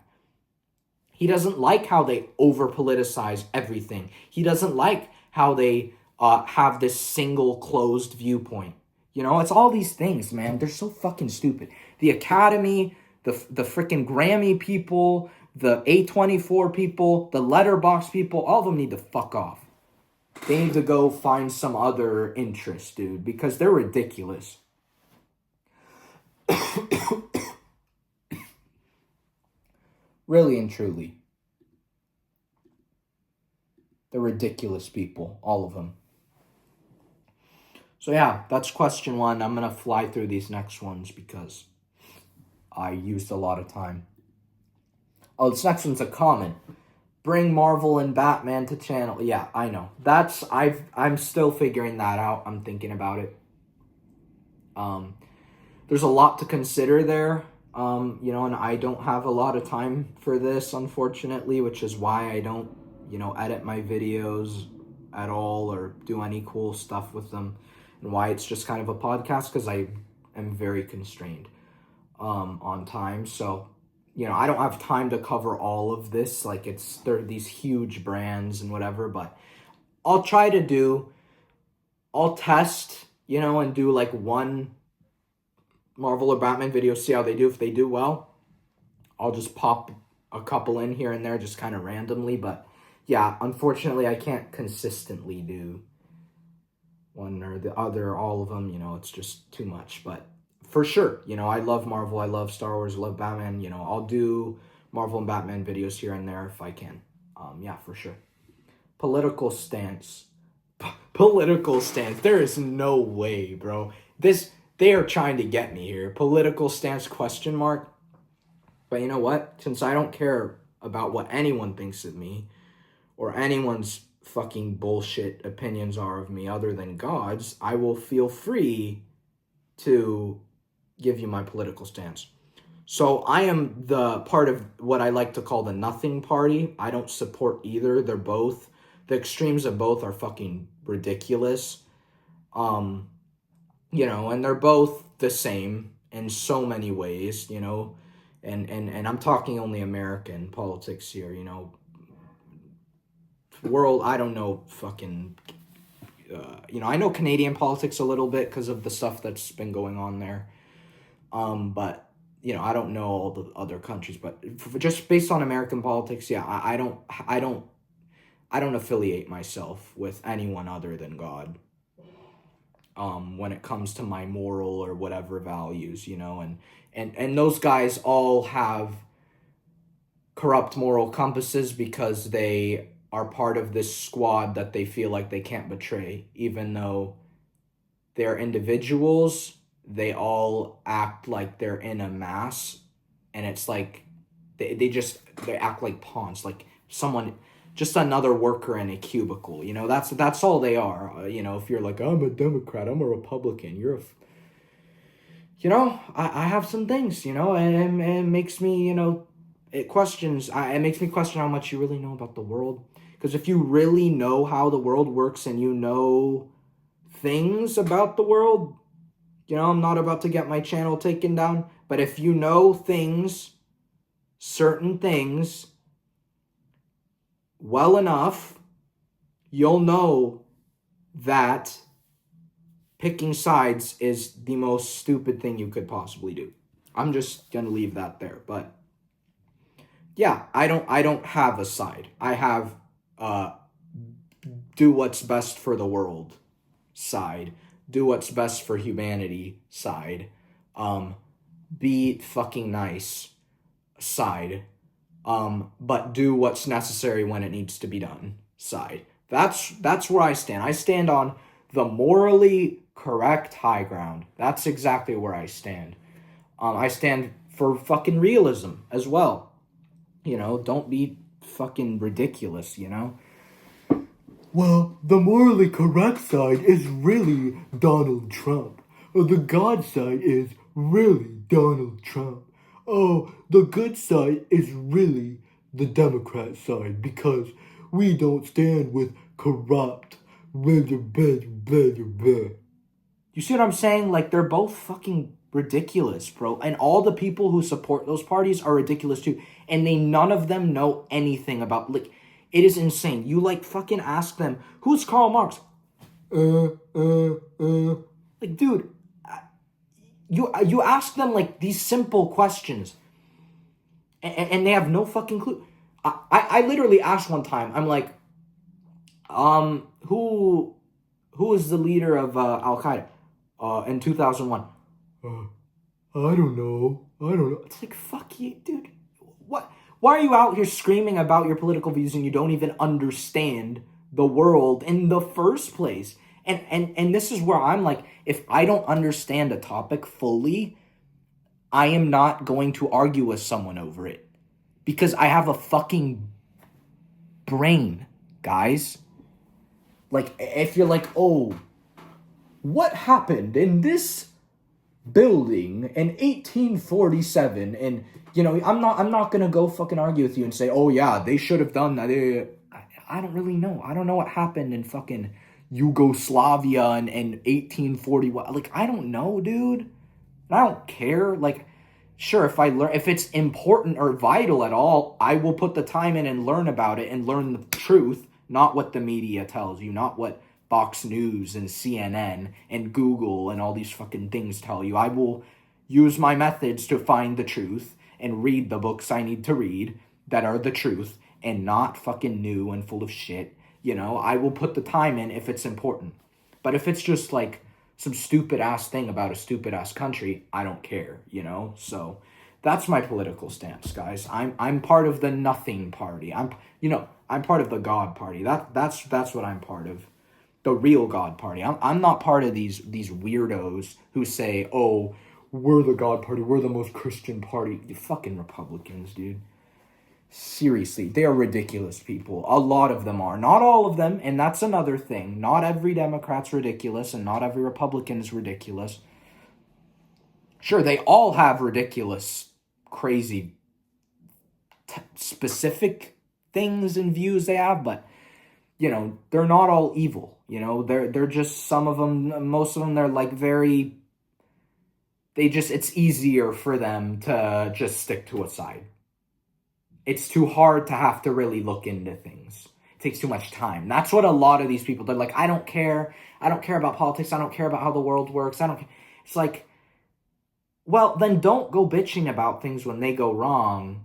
He doesn't like how they over-politicize everything. He doesn't like how they have this single closed viewpoint. You know, it's all these things, man. They're so fucking stupid. The Academy, the freaking Grammy people, the A24 people, the Letterbox people, all of them need to fuck off. They need to go find some other interest, dude, because they're ridiculous. Really and truly. They're ridiculous people, all of them. So yeah, that's question one. I'm going to fly through these next ones because I used a lot of time. Oh, this next one's a comment. Bring Marvel and Batman to channel. Yeah, I know. I'm still figuring that out. I'm thinking about it. There's a lot to consider there. You know, and I don't have a lot of time for this, unfortunately, which is why I don't, you know, edit my videos at all or do any cool stuff with them, and why it's just kind of a podcast, because I am very constrained on time. So, you know, I don't have time to cover all of this. Like, there are these huge brands and whatever, but I'll test, you know, and do like one Marvel or Batman video, see how they do. If they do well, I'll just pop a couple in here and there just kind of randomly, but yeah, unfortunately I can't consistently do one or the other, all of them, it's just too much. But for sure, I love Marvel, I love Star Wars, I love Batman, I'll do Marvel and Batman videos here and there if I can. Yeah, for sure. Political stance. Political stance. There is no way, bro. They are trying to get me here. Political stance question mark. But you know what? Since I don't care about what anyone thinks of me or anyone's fucking bullshit opinions are of me other than God's, I will feel free to give you my political stance. So I am the part of what I like to call the nothing party. I don't support either. The extremes of both are fucking ridiculous. And they're both the same in so many ways, and I'm talking only American politics here, world, I don't know fucking, I know Canadian politics a little bit because of the stuff that's been going on there. But, I don't know all the other countries, but just based on American politics, yeah, I don't affiliate myself with anyone other than God. When it comes to my moral or whatever values, and those guys all have corrupt moral compasses because they are part of this squad that they feel like they can't betray, even though they're individuals. They all act like they're in a mass, and it's like they act like pawns, like someone, just another worker in a cubicle. That's all they are. If you're like, I'm a Democrat, I'm a Republican, I have some things, and it makes me, it makes me question how much you really know about the world. Because if you really know how the world works and you know things about the world, I'm not about to get my channel taken down, but if you know things, certain things, well enough, you'll know that picking sides is the most stupid thing you could possibly do. I'm just gonna leave that there. But yeah, I don't have a side. I have do what's best for the world side. Do what's best for humanity side. Be fucking nice side. But do what's necessary when it needs to be done side. That's where I stand. I stand on the morally correct high ground. That's exactly where I stand. I stand for fucking realism as well. Don't be fucking ridiculous, Well, the morally correct side is really Donald Trump. The God side is really Donald Trump. Oh, the good side is really the Democrat side because we don't stand with corrupt. You see what I'm saying? Like, they're both fucking ridiculous, bro. And all the people who support those parties are ridiculous too. And none of them know anything about, like, it is insane. You, like, fucking ask them, who's Karl Marx? Like, dude, you ask them, like, these simple questions, and they have no fucking clue. I literally asked one time, I'm like, who is the leader of Al-Qaeda in 2001? I don't know. It's like, fuck you, dude. What? Why are you out here screaming about your political views and you don't even understand the world in the first place? And this is where I'm like, if I don't understand a topic fully, I am not going to argue with someone over it. Because I have a fucking brain, guys. Like, if you're like, oh, what happened in this building in 1847? And, I'm not going to go fucking argue with you and say, oh, yeah, they should have done that. I don't really know. I don't know what happened in fucking Yugoslavia in 1841. Like, I don't know, dude. I don't care. Like, sure, if it's important or vital at all, I will put the time in and learn about it and learn the truth, not what the media tells you, not what Fox News and CNN and Google and all these fucking things tell you. I will use my methods to find the truth and read the books I need to read, that are the truth and not fucking new and full of shit, you know, I will put the time in if it's important. But if it's just like some stupid ass thing about a stupid ass country, I don't care, you know? So that's my political stance, guys. I'm part of the nothing party. I'm part of the God party. That's what I'm part of. The real God party. I'm not part of these weirdos who say, "Oh, we're the God party. We're the most Christian party." You fucking Republicans, dude. Seriously, they are ridiculous people. A lot of them are. Not all of them, and that's another thing. Not every Democrat's ridiculous, and not every Republican is ridiculous. Sure, they all have ridiculous, crazy, specific things and views they have, but, you know, they're not all evil. You know, they're just, some of them, most of them, they're like very, it's easier for them to just stick to a side. It's too hard to have to really look into things. It takes too much time. That's what a lot of these people, they're like, I don't care about politics. I don't care about how the world works. It's like, well, then don't go bitching about things when they go wrong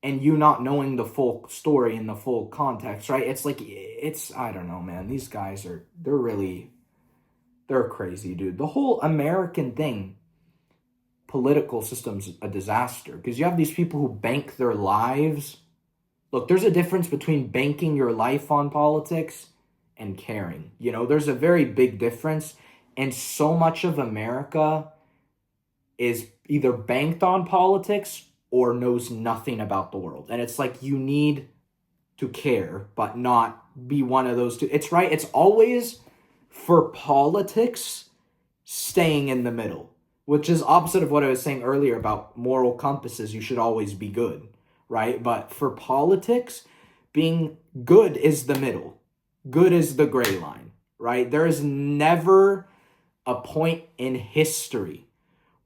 and you not knowing the full story and the full context, right? It's like, I don't know, man. These guys they're crazy, dude. The whole American thing, political system's a disaster because you have these people who bank their lives. Look, there's a difference between banking your life on politics and caring. You know, there's a very big difference. And so much of America is either banked on politics or knows nothing about the world. And it's like, you need to care, but not be one of those two. It's right. It's always, for politics, staying in the middle, which is opposite of what I was saying earlier about moral compasses. You should always be good, right? But for politics, being good is the middle. Good is the gray line, right? There is never a point in history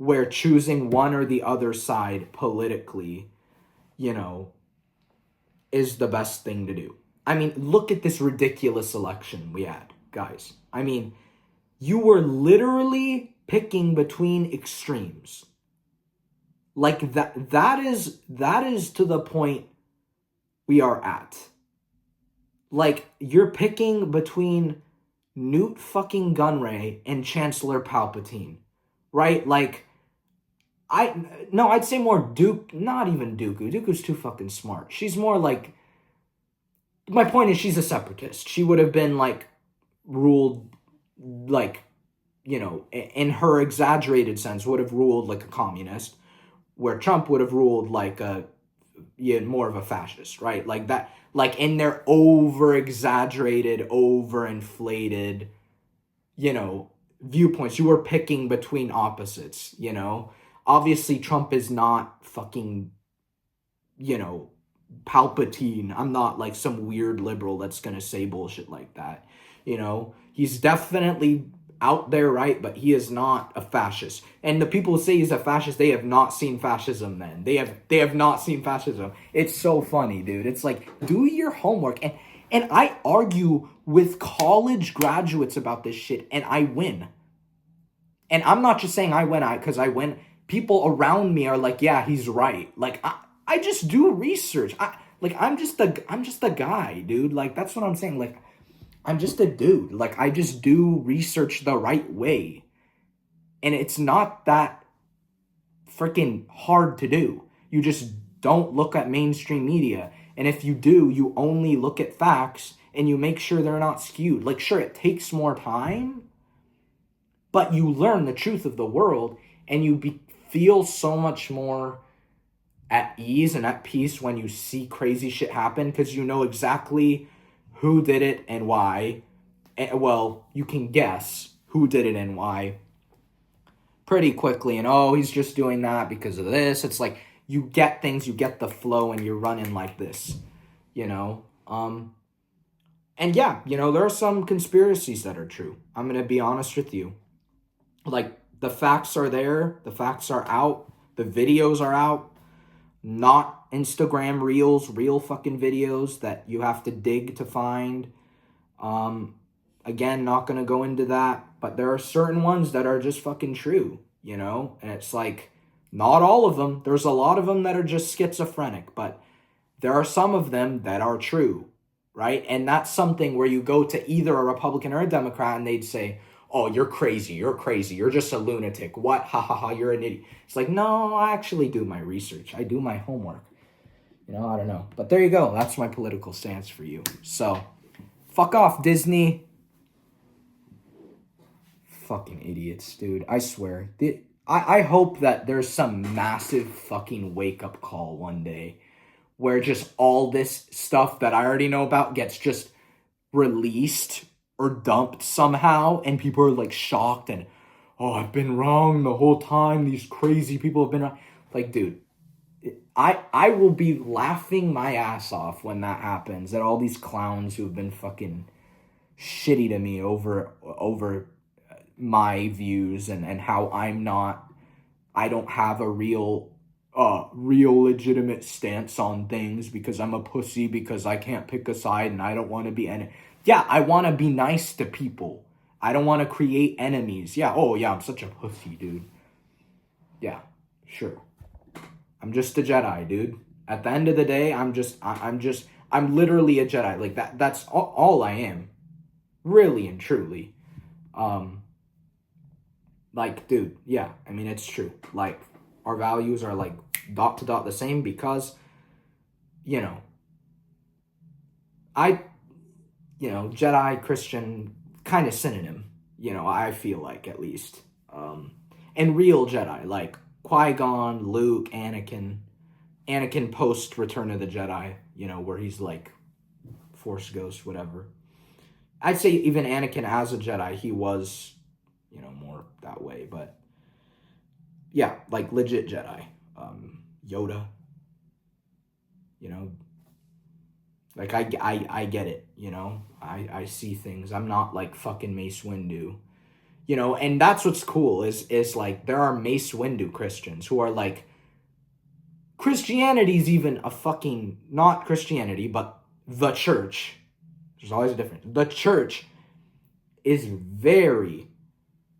where choosing one or the other side politically, you know, is the best thing to do. I mean, look at this ridiculous election we had, guys. I mean, you were literally picking between extremes. Like that is to the point we are at. Like, you're picking between Newt fucking Gunray and Chancellor Palpatine, right? Like, I'd say more Duke, not even Dooku. Dooku's too fucking smart. She's more like, my point is she's a separatist. She would have been like ruled like, you know, in her exaggerated sense, would have ruled like a communist, where Trump would have ruled like more of a fascist, right? Like that, like in their over-exaggerated, over-inflated, you know, viewpoints. You were picking between opposites, you know? Obviously, Trump is not fucking, you know, Palpatine. I'm not like some weird liberal that's gonna say bullshit like that, you know? He's definitely out there, right? But he is not a fascist. And the people who say he's a fascist, they have not seen fascism, then. They have not seen fascism. It's so funny, dude. It's like, do your homework. And I argue with college graduates about this shit, and I win. And I'm not just saying I win because I win. People around me are like, yeah, he's right. Like, I just do research. I'm just the guy, dude. Like, that's what I'm saying. Like, I'm just a dude. Like, I just do research the right way. And it's not that freaking hard to do. You just don't look at mainstream media. And if you do, you only look at facts and you make sure they're not skewed. Like, sure, it takes more time, but you learn the truth of the world and you feel so much more at ease and at peace when you see crazy shit happen because you know exactly who did it and why. Well, you can guess who did it and why pretty quickly. And, oh, he's just doing that because of this. It's like, you get things, you get the flow, and you're running like this, you know? And yeah, you know, there are some conspiracies that are true. I'm going to be honest with you. Like, the facts are there. The facts are out. The videos are out. Not Instagram reels, real fucking videos that you have to dig to find. Again, not going to go into that. But there are certain ones that are just fucking true, you know? And it's like, not all of them. There's a lot of them that are just schizophrenic. But There are some of them that are true, right? And that's something where you go to either a Republican or a Democrat and they'd say, oh, you're crazy, you're just a lunatic. What? Ha ha ha, you're an idiot. It's like, no, I actually do my research. I do my homework. I don't know. But there you go. That's my political stance for you. So, fuck off, Disney. Fucking idiots, dude. I swear. I hope that there's some massive fucking wake-up call one day where just all this stuff that I already know about gets just released or dumped somehow, and people are like shocked and, oh, I've been wrong the whole time. These crazy people have been wrong. Like, dude, I will be laughing my ass off when that happens at all these clowns who have been fucking shitty to me over my views and how I don't have a real legitimate stance on things because I'm a pussy, because I can't pick a side and I don't want to be yeah, I want to be nice to people. I don't want to create enemies. Yeah, oh yeah, I'm such a pussy, dude. Yeah, sure. I'm just a Jedi, dude. At the end of the day, I'm literally a Jedi. Like that's all I am. Really and truly. Like, dude, yeah, I mean, it's true. Like, our values are like dot to dot the same because, you know, I, Jedi, Christian, kind of synonym, I feel like at least. And real Jedi, like Qui-Gon, Luke, Anakin post Return of the Jedi, where he's like Force Ghost, whatever. I'd say even Anakin as a Jedi, he was, more that way, but yeah, like legit Jedi. Yoda, like I get it, I see things. I'm not like fucking Mace Windu, and that's what's cool is like there are Mace Windu Christians who are like, Christianity's even a fucking, not Christianity, but the church. There's always a difference. The church is very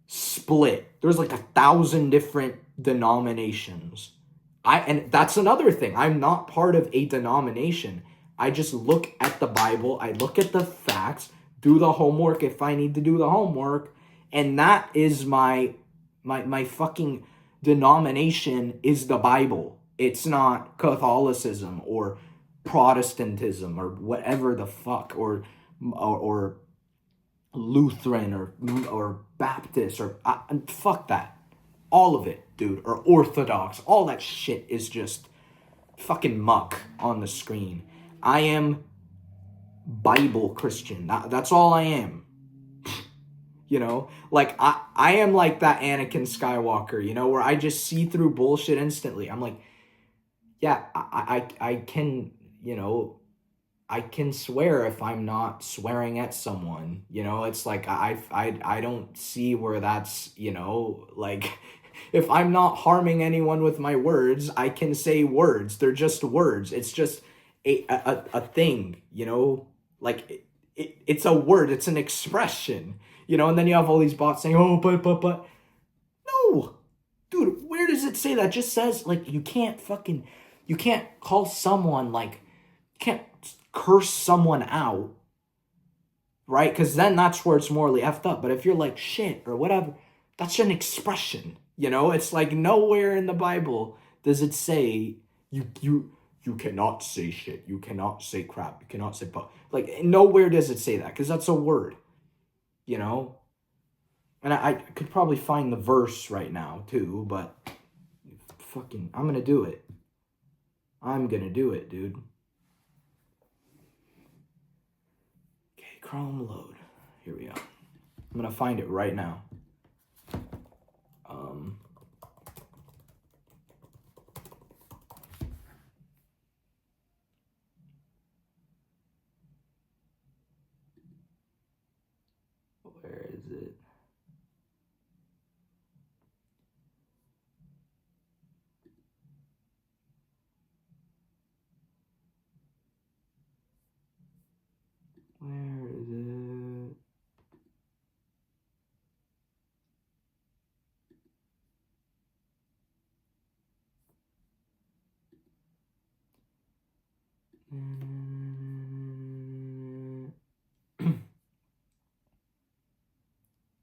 split. There's like 1,000 different denominations. And that's another thing. I'm not part of a denomination. I just look at the Bible, I look at the facts, do the homework if I need to do the homework, and that is my fucking denomination is the Bible. It's not Catholicism or Protestantism or whatever the fuck, or Lutheran or Baptist or fuck that. All of it, dude, or Orthodox. All that shit is just fucking muck on the screen. I am Bible Christian. That's all I am. Like I am like that Anakin Skywalker, where I just see through bullshit instantly. I'm like, yeah, I can, I can swear if I'm not swearing at someone, it's like, I don't see where that's, like, if I'm not harming anyone with my words, I can say words. They're just words. It's just a thing, like it's a word. It's an expression, and then you have all these bots saying, oh, but, no, dude, where does it say that? It just says, like, you can't call someone, like, you can't curse someone out, right? Because then that's where it's morally effed up. But if you're like shit or whatever, that's an expression, It's like nowhere in the Bible does it say you cannot say shit, you cannot say crap, you cannot say like nowhere does it say that, because that's a word, And I could probably find the verse right now too, but fucking, I'm gonna do it. I'm gonna do it, dude. Okay, Chrome load. Here we go. I'm gonna find it right now. Where is it? Where is it?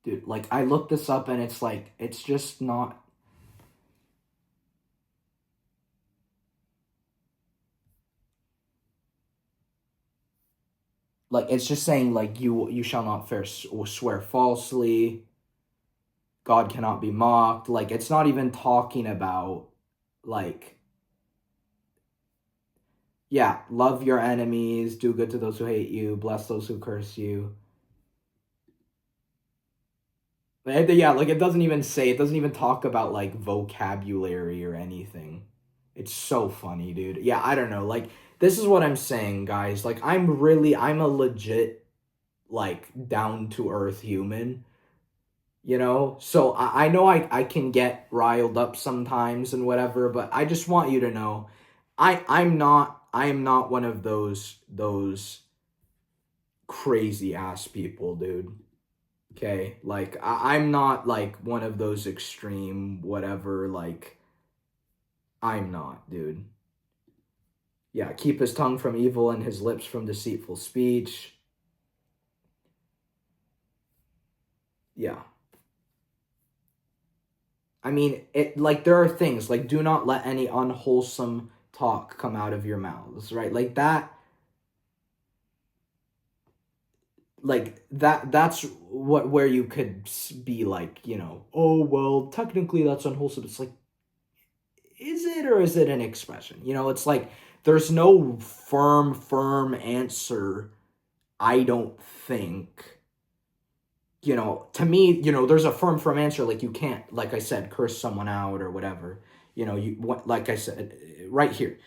Dude, like, I looked this up and it's like, it's just not. Like, it's just saying, like, you shall not swear falsely. God cannot be mocked. Like, it's not even talking about, like, yeah, love your enemies, do good to those who hate you, bless those who curse you. Yeah, like, it doesn't even talk about, like, vocabulary or anything. It's so funny, dude. Yeah, I don't know. Like, this is what I'm saying, guys. Like, I'm a legit, like, down to earth human, you know? So I know I can get riled up sometimes and whatever, but I just want you to know I am not one of those crazy ass people, dude. Okay? Like, I'm not like one of those extreme whatever, like, I'm not, dude. Yeah, keep his tongue from evil and his lips from deceitful speech. Yeah. I mean, it, like, there are things like, do not let any unwholesome talk come out of your mouths, right? Like that, that's what, where you could be like, you know, oh well, technically that's unwholesome. It's like, is it, or is it an expression? You know, it's like there's no firm answer. I don't think, you know, to me, you know, there's a firm answer. Like, you can't, like I said, curse someone out or whatever. You know, like I said, right here,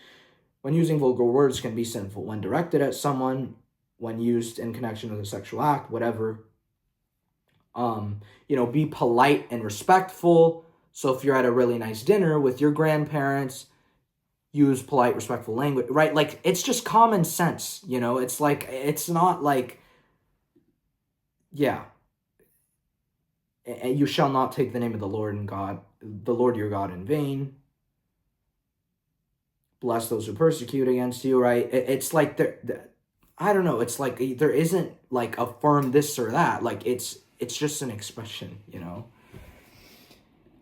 when using vulgar words can be sinful when directed at someone, when used in connection with a sexual act, whatever. You know, be polite and respectful. So if you're at a really nice dinner with your grandparents, use polite, respectful language, right? Like, it's just common sense, you know? It's like, it's not like, yeah. And you shall not take the name of the Lord your God in vain. Bless those who persecute against you, right? It's like, I don't know. It's like there isn't like a firm this or that. Like, it's just an expression, you know?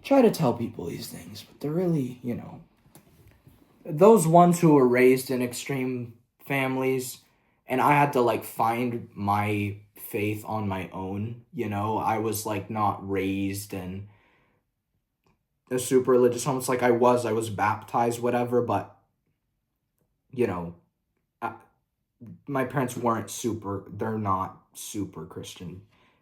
Try to tell people these things, but they're really, you know, those ones who were raised in extreme families, and I had to like find my faith on my own, you know? I was like not raised in a super religious home. It's like I was baptized, whatever, but you know, I, my parents they're not super Christian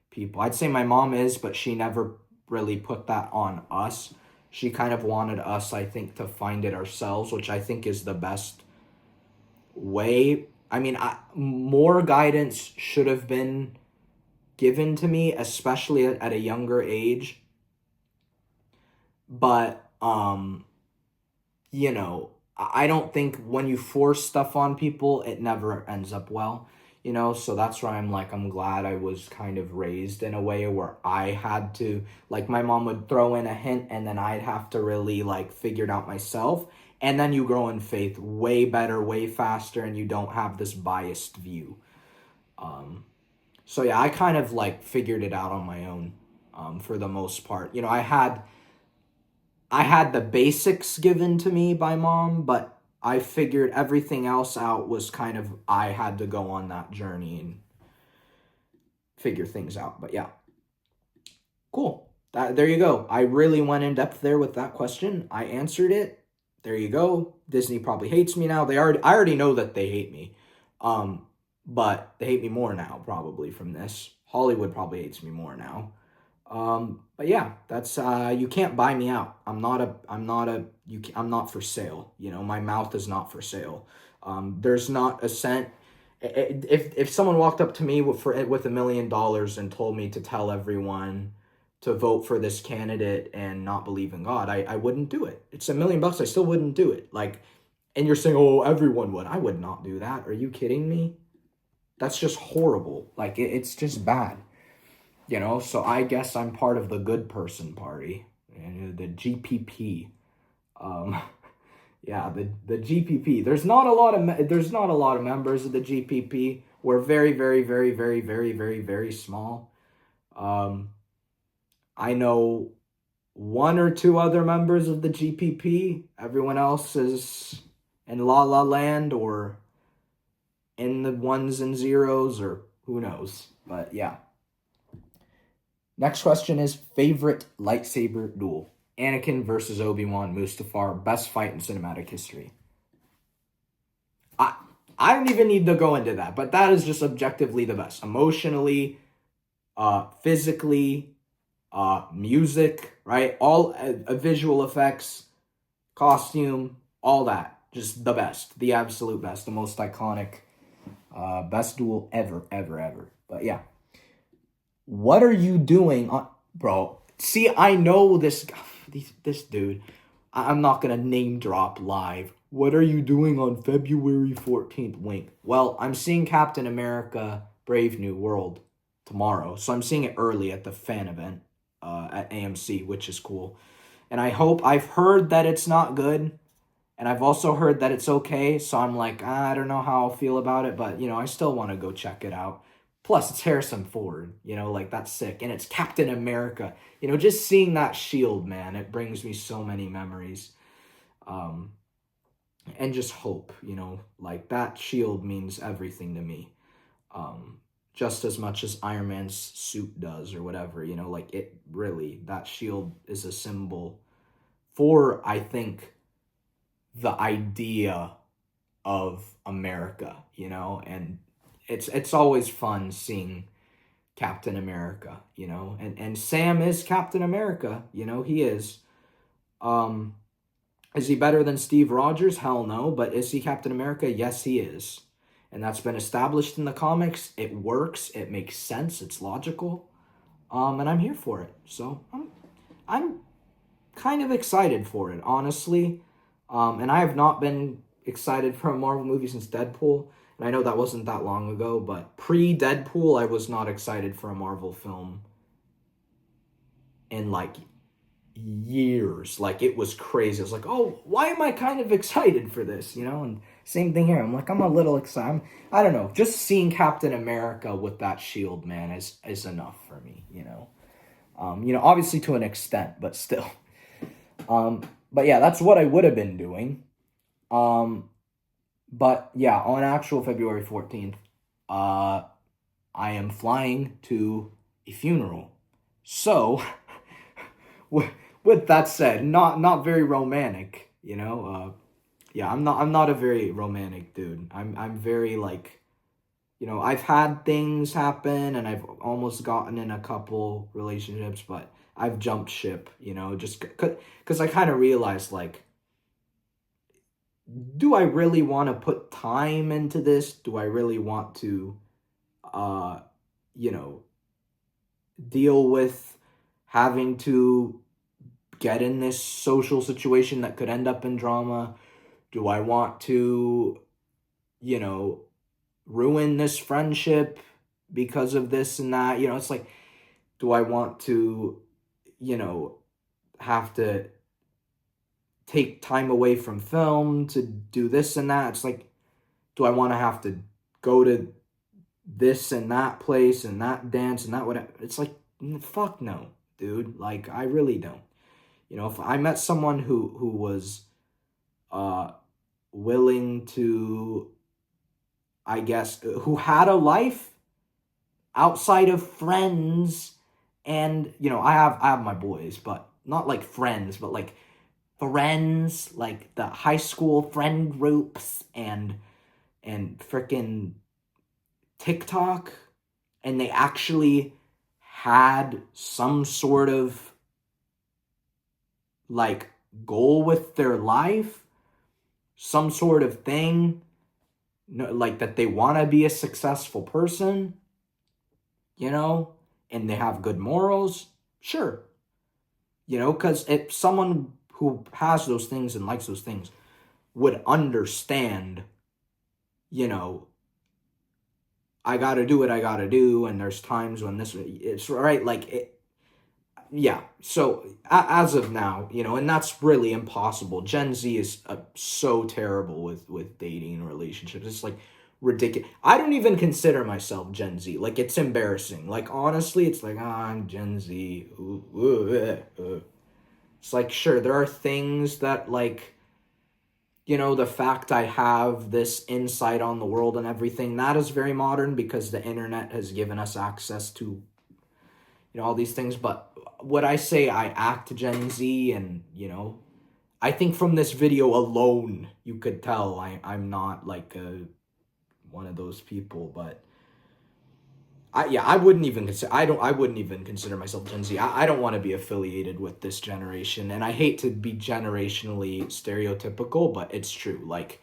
people. I'd say my mom is, but she never really put that on us. She kind of wanted us, I think, to find it ourselves, which I think is the best way. I mean, more guidance should have been given to me, especially at a younger age. But you know, I don't think when you force stuff on people, it never ends up well, you know? So that's why I'm glad I was kind of raised in a way where I had to, like, my mom would throw in a hint and then I'd have to really, like, figure it out myself. And then you grow in faith way better, way faster, and you don't have this biased view. So yeah, I kind of, like, figured it out on my own, for the most part. You know, I had the basics given to me by mom, but I figured everything else out was kind of, I had to go on that journey and figure things out. But yeah, cool. There you go. I really went in depth there with that question. I answered it. There you go. Disney probably hates me now. I already know that they hate me. But they hate me more now, probably, from this. Hollywood probably hates me more now. But yeah, that's you can't buy me out. I'm not for sale. You know, my mouth is not for sale. There's not a cent. If someone walked up to me with $1 million and told me to tell everyone to vote for this candidate and not believe in God, I wouldn't do it. It's $1 million. I still wouldn't do it. Like, and you're saying, oh, everyone would. I would not do that. Are you kidding me? That's just horrible. Like, it's just bad. You know, so I guess I'm part of the good person party, the GPP. Um, Yeah, the GPP. There's not a lot of members of the GPP. We're very, very, very, very, very, very, very small. Um, I know one or two other members of the GPP. Everyone else is in La La Land or in the ones and zeros or who knows. But yeah. Next question is favorite lightsaber duel. Anakin versus Obi-Wan Mustafar, best fight in cinematic history. I I don't even need to go into that, but that is just objectively the best. Emotionally, physically, music, right? All visual effects, costume, all that. Just the best, the absolute best, the most iconic, best duel ever, ever, ever. But yeah, what are you doing on, bro? See, I know this dude. I'm not gonna name drop live. What are you doing on February 14th? Wink. Well, I'm seeing Captain America: Brave New World tomorrow, so I'm seeing it early at the fan event at AMC, which is cool. And I've heard that it's not good, and I've also heard that it's okay. So I'm like, I don't know how I'll feel about it, but I still want to go check it out. Plus, it's Harrison Ford, like that's sick, and it's Captain America. Just seeing that shield, man, it brings me so many memories, um, and just hope. Like that shield means everything to me, just as much as Iron Man's suit does, or whatever. Like it really, that shield is a symbol for, I think, the idea of America, and it's always fun seeing Captain America, and Sam is Captain America, he is. Um, is he better than Steve Rogers? Hell no, but is he Captain America? Yes, he is. And that's been established in the comics. It works, it makes sense, it's logical. And I'm here for it. So I'm kind of excited for it, honestly. And I have not been excited for a Marvel movie since Deadpool. And I know that wasn't that long ago, but pre-Deadpool, I was not excited for a Marvel film in like years. Like it was crazy. I was like, oh, why am I kind of excited for this? And same thing here. I'm like, I'm a little excited. I don't know. Just seeing Captain America with that shield, man, is enough for me. Obviously to an extent, but still. But yeah, that's what I would have been doing. But yeah, on actual February 14th, I am flying to a funeral. So, with that said, not very romantic, yeah, I'm not a very romantic dude. I'm very like, I've had things happen and I've almost gotten in a couple relationships, but I've jumped ship, just because I kind of realized, like, do I really want to put time into this? Do I really want to, uh, you know, deal with having to get in this social situation that could end up in drama? Do I want to, you know, ruin this friendship because of this and that? It's like, do I want to, have to take time away from film to do this and that? It's like, do I want to have to go to this and that place and that dance and that whatever? It's like, fuck no, dude. Like, I really don't. If I met someone who was willing to, I guess, who had a life outside of friends, and I have my boys, but not like friends, but like friends, like the high school friend groups and freaking TikTok, and they actually had some sort of like goal with their life, some sort of thing, like that they want to be a successful person, and they have good morals, sure. Because if someone who has those things and likes those things would understand, I gotta do what I gotta do, and there's times when it's right, like yeah. So as of now, and that's really impossible. Gen Z is so terrible with dating and relationships. It's like ridiculous. I don't even consider myself Gen Z. Like, it's embarrassing. Like, honestly, it's like, I'm Gen Z. Ooh, ooh, It's like, sure, there are things that, like, the fact I have this insight on the world and everything, that is very modern because the internet has given us access to, all these things. But would I say I act Gen Z? And, I think from this video alone, you could tell I'm not like one of those people. But I wouldn't even consider, I wouldn't even consider myself Gen Z. I don't want to be affiliated with this generation, and I hate to be generationally stereotypical, but it's true. Like,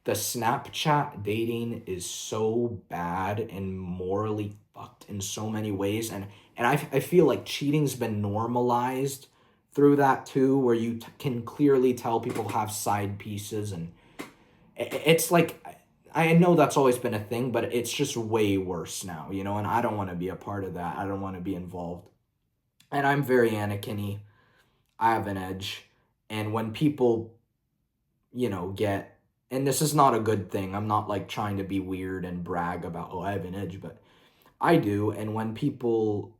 the Snapchat dating is so bad and morally fucked in so many ways, and I feel like cheating's been normalized through that too, where you can clearly tell people have side pieces, and it's like, I know that's always been a thing, but it's just way worse now, and I don't want to be a part of that. I don't want to be involved. And I'm very Anakin-y. I have an edge. And when people, get, and this is not a good thing. I'm not like trying to be weird and brag about, oh, I have an edge, but I do. And when people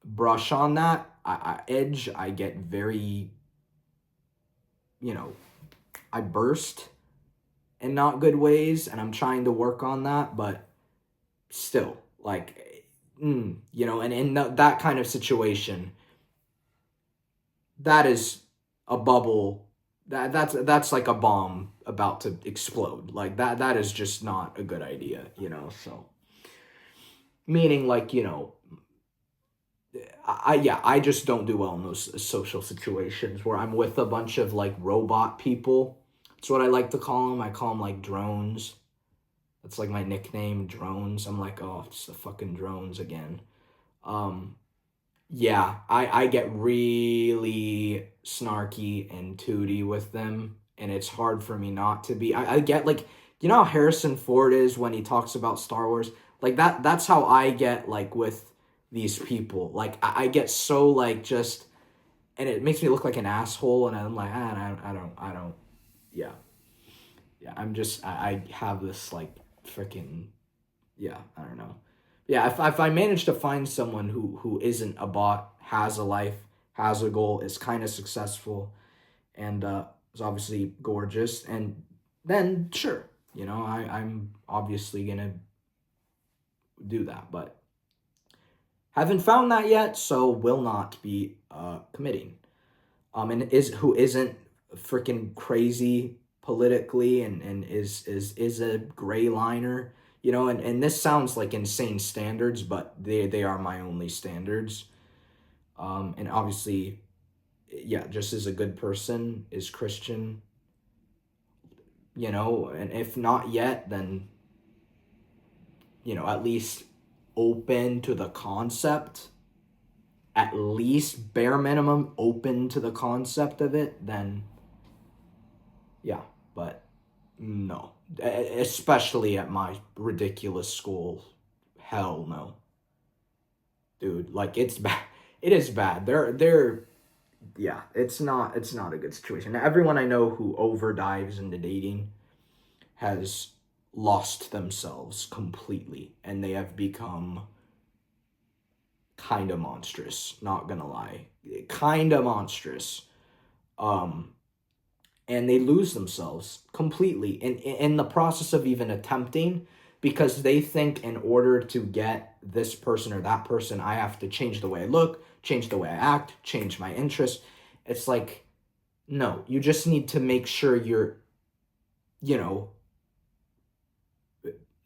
brush on that edge, I get very, I burst in not good ways, and I'm trying to work on that, but still, like, and in that kind of situation, that is a bubble, that's like a bomb about to explode. Like, that is just not a good idea, so, meaning, like, I just don't do well in those social situations where I'm with a bunch of like robot people. That's what I like to call them. I call them like drones. That's like my nickname, drones. I'm like, oh, it's the fucking drones again. Yeah, I get really snarky and tooty with them, and it's hard for me not to be. I get, like, how Harrison Ford is when he talks about Star Wars? Like, that's how I get, like, with these people. Like, I get so, like, just, and it makes me look like an asshole, and I'm like, I don't, yeah. Yeah, I have this, like, freaking, yeah, I don't know. Yeah, if I manage to find someone who isn't a bot, has a life, has a goal, is kind of successful, and is obviously gorgeous, and then sure, I'm obviously gonna do that, but haven't found that yet, so will not be committing. And who isn't freaking crazy politically, and is a gray liner, and this sounds like insane standards, but they are my only standards. And obviously, yeah, just as a good person, is Christian, and if not yet, then, at least open to the concept, at least bare minimum open to the concept of it, then yeah, but no. Especially at my ridiculous school. Hell no. Dude, like, it's bad. It is bad. Yeah, it's not a good situation. Now, everyone I know who overdives into dating has lost themselves completely, and they have become kind of monstrous, not gonna lie. Kind of monstrous. Um and they lose themselves completely in the process of even attempting, because they think in order to get this person or that person, I have to change the way I look, change the way I act, change my interests. It's like, no, you just need to make sure you're, you know,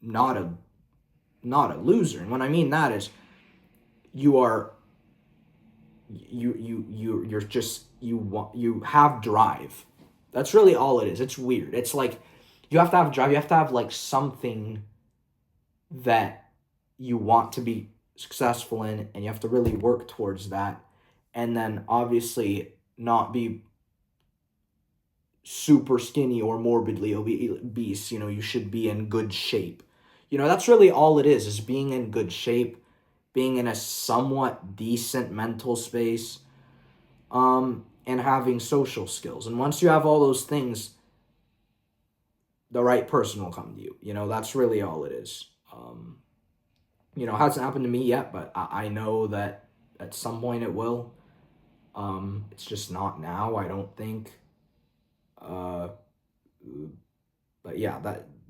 not a not a loser. And what I mean that is, you are you're just, you have drive. That's really all it is. It's weird. It's like, you have to have drive. You have to have, like, something that you want to be successful in, and you have to really work towards that. And then obviously not be super skinny or morbidly obese. You should be in good shape. That's really all it is being in good shape. being in a somewhat decent mental space, and having social skills. And once you have all those things, the right person will come to you. You know, that's really all it is. You know, it hasn't happened to me yet, but I know that at some point it will. It's just not now, I don't think. Uh, but yeah,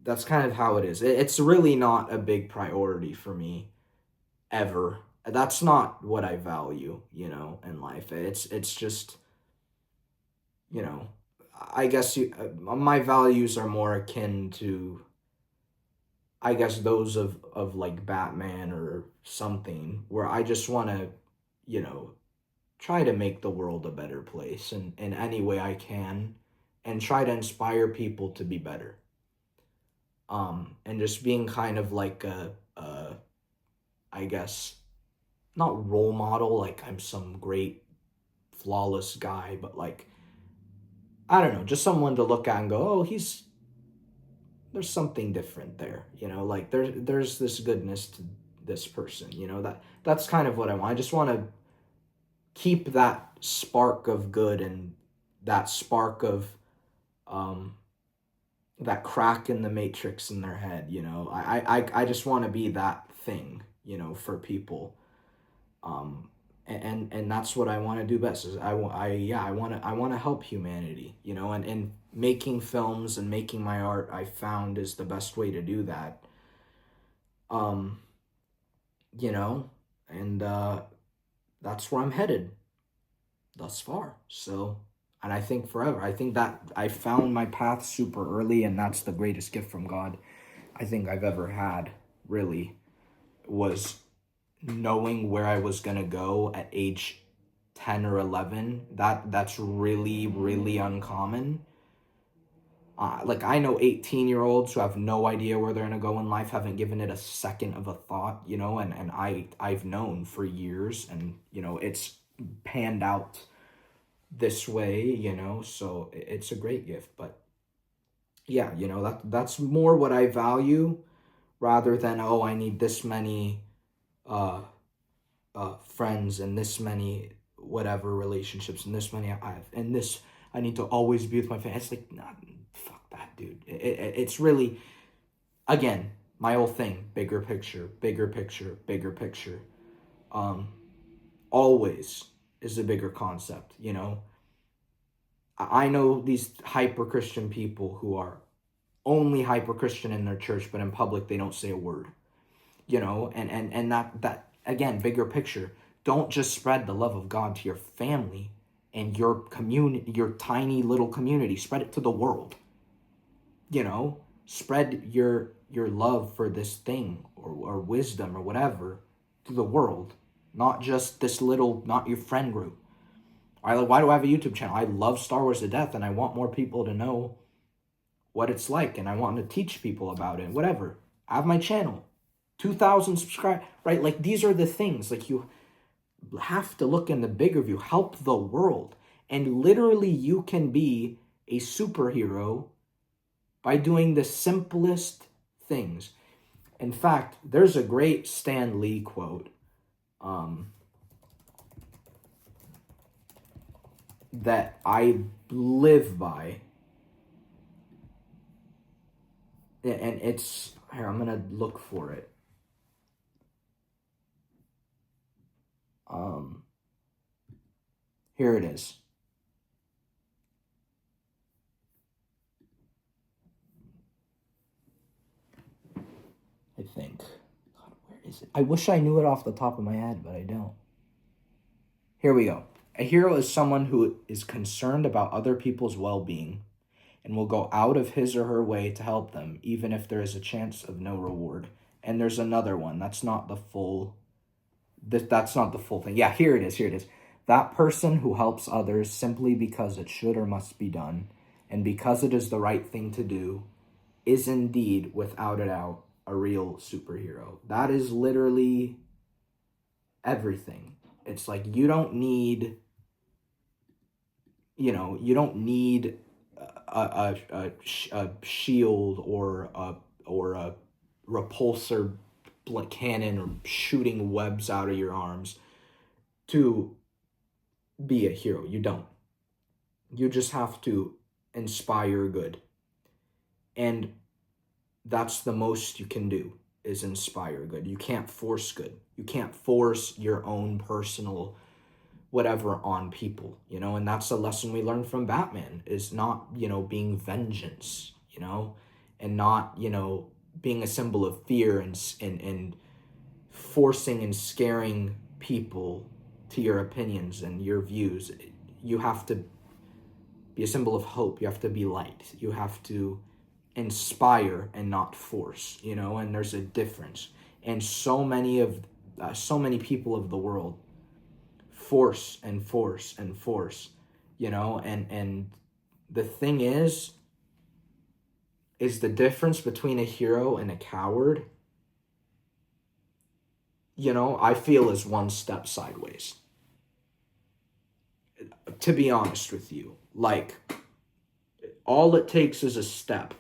that's kind of how it is. It's really not a big priority for me ever. That's not what I value, you know, in life. It's just, you know, I guess my values are more akin to, I guess, those of like Batman or something, where I just want to, you know, try to make the world a better place in any way I can, and try to inspire people to be better. And just being kind of like a I guess, not role model, like I'm some great flawless guy, but like, I don't know, just someone to look at and go, oh, there's something different there, you know, like there's this goodness to this person, you know, that's kind of what I want. I just want to keep that spark of good, and that spark of um that crack in the matrix in their head, you know. I just want to be that thing, you know, for people. And that's what I want to do best. Is I want to help humanity, you know, and making films and making my art, I found, is the best way to do that. Um, you know, and that's where I'm headed thus far. So, and I think forever. I think that I found my path super early, and that's the greatest gift from God I think I've ever had, really, was knowing where I was gonna go at age 10 or 11. That's really, really uncommon. Like, I know 18-year-olds who have no idea where they're gonna go in life, haven't given it a second of a thought, you know, and I've known for years, and you know, it's panned out this way, you know, so it's a great gift. But yeah, you know, that's more what I value, rather than, oh, I need this many uh friends and this many whatever relationships and this many and this, I need to always be with my family. It's like, nah, fuck that, dude. It's really, again, my whole thing, bigger picture, bigger picture, bigger picture. Um, always is a bigger concept, you know. I know these hyper Christian people who are only hyper Christian in their church, but in public they don't say a word, you know, and that again, bigger picture. Don't just spread the love of God to your family and your community, your tiny little community. Spread it to the world. You know, spread your love for this thing, or wisdom or whatever, to the world, not just this little, not your friend group. Why do I have a YouTube channel? I love Star Wars to death, and I want more people to know what it's like, and I want to teach people about it, whatever. I have my channel, 2,000 subscribers, right? Like, these are the things, like, you have to look in the bigger view, help the world. And literally, you can be a superhero by doing the simplest things. In fact, there's a great Stan Lee quote that I live by. And it's, here, I'm going to look for it. Here it is. I think. God, where is it? I wish I knew it off the top of my head, but I don't. Here we go. A hero is someone who is concerned about other people's well-being and will go out of his or her way to help them, even if there is a chance of no reward. And there's another one. That's not the full thing. Yeah, here it is. Here it is. That person who helps others simply because it should or must be done, and because it is the right thing to do, is indeed, without a doubt, a real superhero. That is literally everything. It's like, you don't need, you know, you don't need a shield or a repulsor cannon or shooting webs out of your arms to be a hero. You don't. You just have to inspire good. And that's the most you can do, is inspire good. You can't force good. You can't force your own personal whatever on people, and that's a lesson we learned from Batman, is not, being vengeance, and not, being a symbol of fear and forcing and scaring people to your opinions and your views. You have to be a symbol of hope. You have to be light. You have to inspire and not force, and there's a difference. And so many people of the world force and force and force, and the thing is the difference between a hero and a coward, I feel is one step sideways. To be honest with you, like, all it takes is a step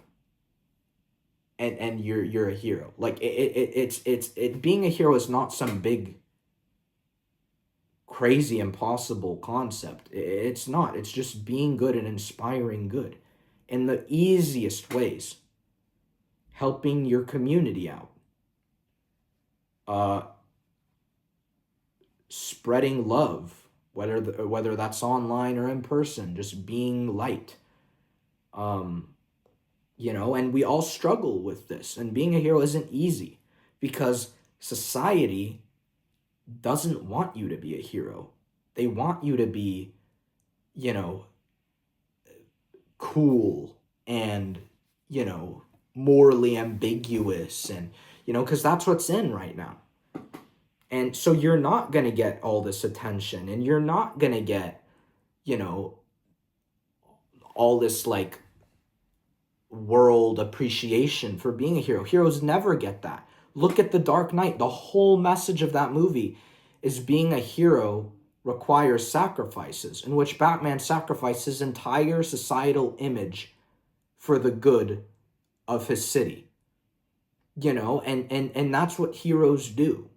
and you're a hero. Like, it's being a hero is not some big crazy impossible concept. It's not. It's just being good and inspiring good in the easiest ways. Helping your community out, spreading love, whether that's online or in person, just being light. And we all struggle with this, and being a hero isn't easy because society doesn't want you to be a hero. They want you to be, cool and, morally ambiguous, and, because that's what's in right now. And so you're not going to get all this attention, and you're not going to get, all this, like, world appreciation for being a hero. Heroes never get that. Look at The Dark Knight. The whole message of that movie is being a hero requires sacrifices, in which Batman sacrificed his entire societal image for the good of his city. And that's what heroes do.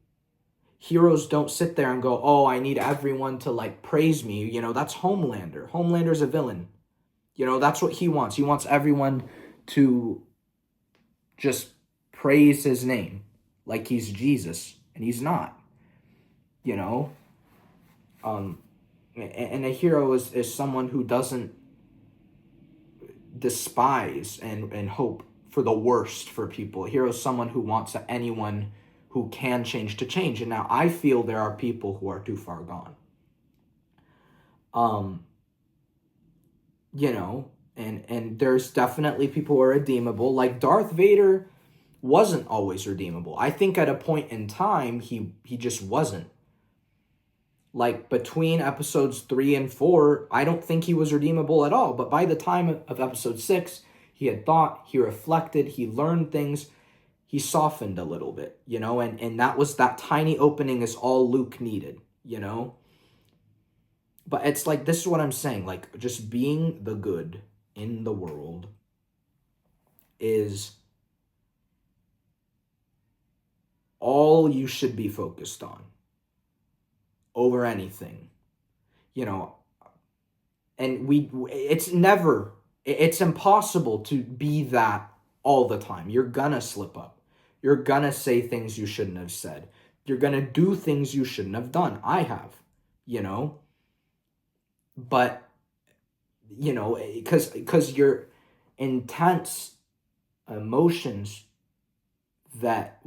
Heroes don't sit there and go, oh, I need everyone to, like, praise me. That's Homelander. Homelander's a villain. That's what he wants. He wants everyone to just praise his name like he's Jesus, and he's not. And a hero is someone who doesn't despise and hope for the worst for people. A hero is someone who wants anyone who can change to change. And now I feel there are people who are too far gone. And there's definitely people who are redeemable. Like, Darth Vader wasn't always redeemable. I think at a point in time, he just wasn't. Like, between episodes 3 and 4, I don't think he was redeemable at all. But by the time of episode 6, he had thought, he reflected, he learned things, he softened a little bit, and that tiny opening is all Luke needed, But it's like, this is what I'm saying, like, just being the good in the world is all you should be focused on over anything, and it's impossible to be that all the time. You're gonna slip up. You're gonna say things you shouldn't have said. You're gonna do things you shouldn't have done. I have, but, because your intense emotions that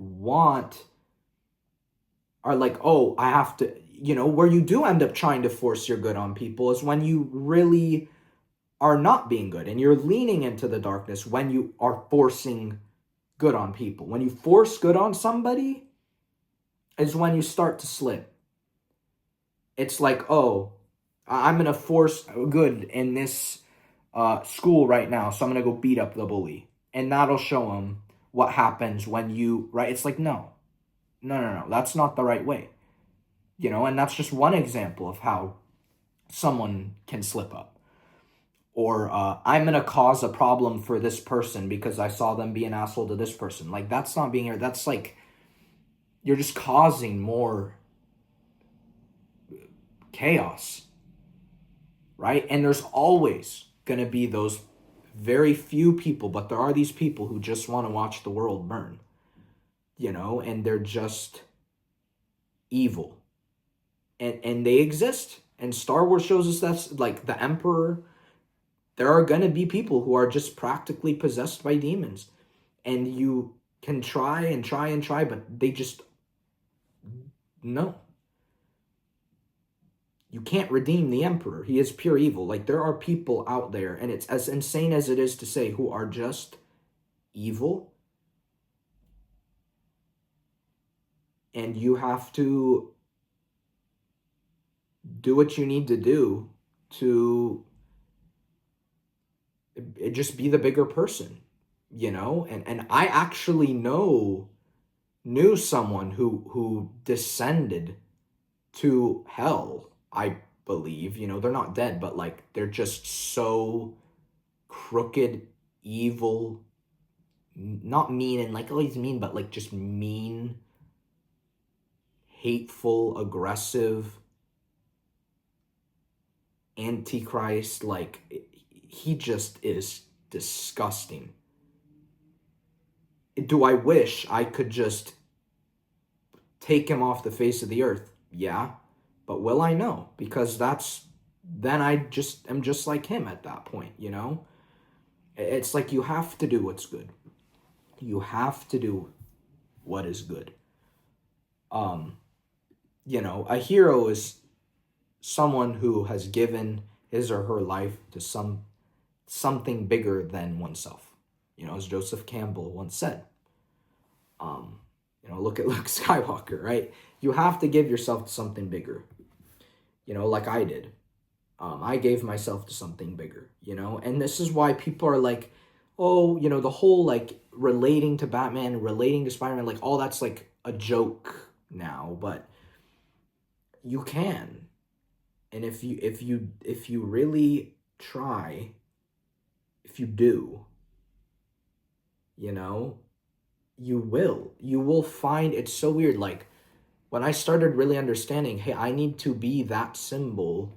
are like, oh, I have to, where you do end up trying to force your good on people is when you really are not being good and you're leaning into the darkness, when you are forcing good on people. When you force good on somebody is when you start to slip. It's like, oh, I'm going to force good in this school right now, so I'm going to go beat up the bully. And that'll show them what happens when you, right? It's like, no, that's not the right way. And that's just one example of how someone can slip up. Or I'm going to cause a problem for this person because I saw them be an asshole to this person. Like, that's not being here. That's like, you're just causing more chaos, right? And there's always going to be those very few people, but there are these people who just want to watch the world burn, and they're just evil. And they exist. And Star Wars shows us that's like the Emperor. There are going to be people who are just practically possessed by demons. And you can try and try and try, but they just, no. You can't redeem the Emperor. He is pure evil. Like, there are people out there, and it's as insane as it is to say, who are just evil. And you have to do what you need to do to just be the bigger person, And I actually knew someone who descended to hell, I believe. They're not dead, but like they're just so crooked, evil, not mean and like, oh, he's mean, but like just mean, hateful, aggressive, antichrist. Like, he just is disgusting. Do I wish I could just take him off the face of the earth? Yeah. But will I? No, because then I just am just like him at that point, It's like you have to do what's good. You have to do what is good. A hero is someone who has given his or her life to something bigger than oneself. As Joseph Campbell once said. Look at Luke Skywalker, right? You have to give yourself to something bigger. Like I did. I gave myself to something bigger, And this is why people are like, oh, the whole like relating to Batman, relating to Spider-Man, like all that's like a joke now, but you can. And if you really try, if you do, you will find. It's so weird. Like, when I started really understanding, hey, I need to be that symbol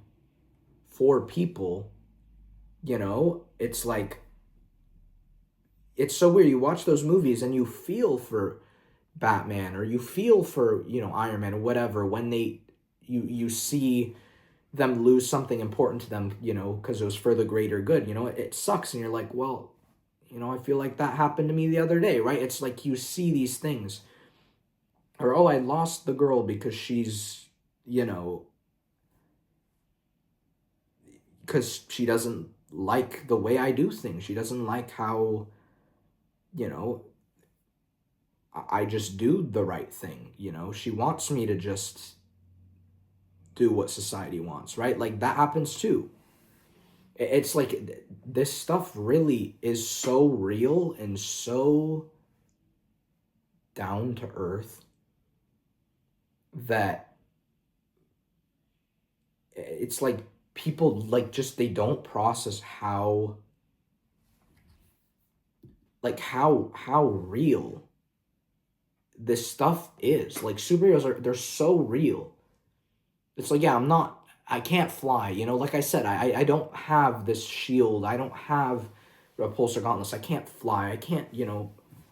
for people, it's like, it's so weird. You watch those movies and you feel for Batman, or you feel for, Iron Man or whatever, when you see them lose something important to them, because it was for the greater good, it sucks. And you're like, well, I feel like that happened to me the other day, right? It's like you see these things. Or, oh, I lost the girl because she's, because she doesn't like the way I do things. She doesn't like how, I just do the right thing, She wants me to just do what society wants, right? Like, that happens too. It's like this stuff really is so real and so down to earth that it's like people like just they don't process how real this stuff is. Like, superheroes they're so real. It's like, yeah, I can't fly, like I said, I don't have this shield, I don't have repulsor gauntlets, I can't fly, I can't,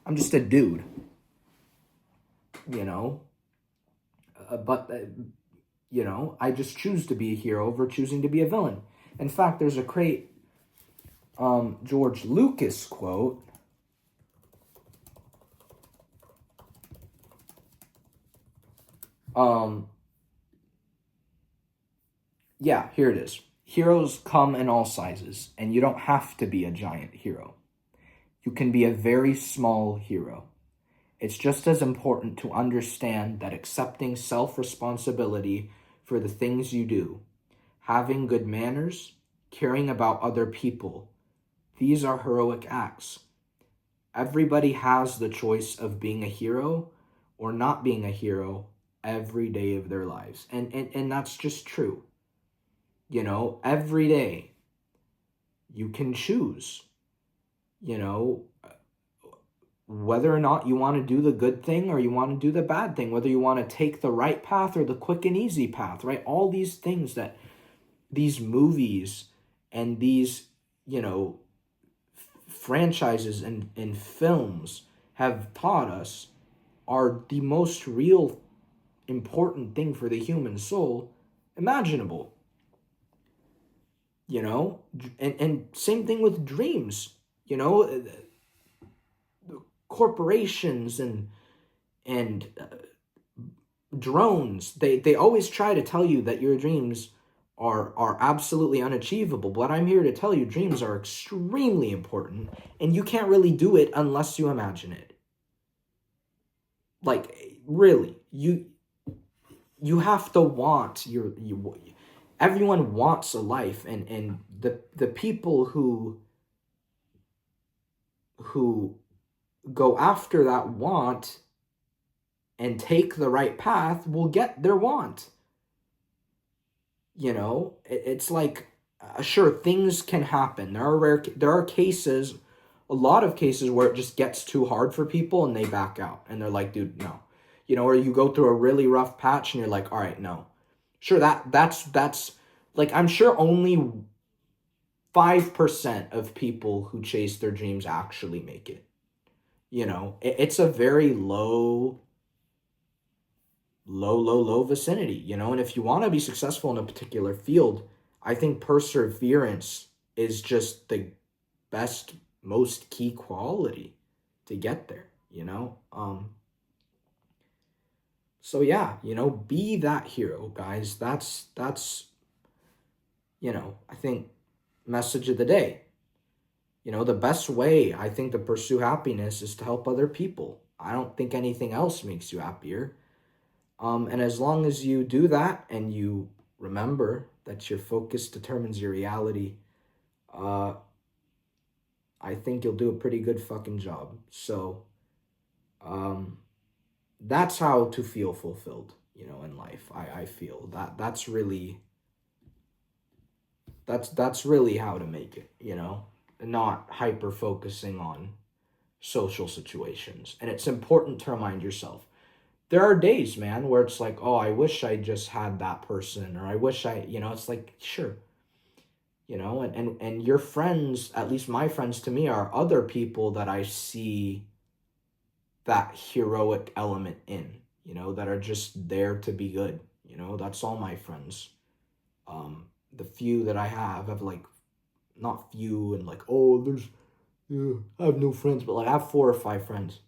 I'm just a dude, but I just choose to be a hero over choosing to be a villain. In fact, there's a great George Lucas quote. Yeah, here it is. Heroes come in all sizes, and you don't have to be a giant hero. You can be a very small hero. It's just as important to understand that accepting self-responsibility for the things you do, having good manners, caring about other people, these are heroic acts. Everybody has the choice of being a hero or not being a hero every day of their lives. And that's just true. Every day you can choose, whether or not you want to do the good thing or you want to do the bad thing, whether you want to take the right path or the quick and easy path, right? All these things that these movies and these, franchises and films have taught us are the most real important thing for the human soul imaginable. And same thing with dreams. Corporations and drones, they always try to tell you that your dreams are absolutely unachievable, but I'm here to tell you dreams are extremely important, and you can't really do it unless you imagine it. Like, really, you have to want everyone wants a life, and the people who go after that want and take the right path will get their want. It's like, sure, things can happen. There are cases, a lot of cases where it just gets too hard for people and they back out and they're like, dude, no. Or you go through a really rough patch and you're like, all right, no. Sure, that's like, I'm sure only 5% of people who chase their dreams actually make it. It's a very low vicinity, and if you want to be successful in a particular field, I think perseverance is just the best, most key quality to get there. So yeah, be that hero, guys. That's I think message of the day. The best way I think to pursue happiness is to help other people. I don't think anything else makes you happier. And as long as you do that and you remember that your focus determines your reality, I think you'll do a pretty good fucking job. So, that's how to feel fulfilled, in life. I feel that's really how to make it, not hyper focusing on social situations. And it's important to remind yourself, there are days, man, where it's like, oh, I wish I just had that person, or I wish it's like, sure. And your friends, at least my friends to me, are other people that I see that heroic element in, that are just there to be good. That's all my friends. The few that I have like, not few and like, oh, I have no friends, but like I have 4 or 5 friends,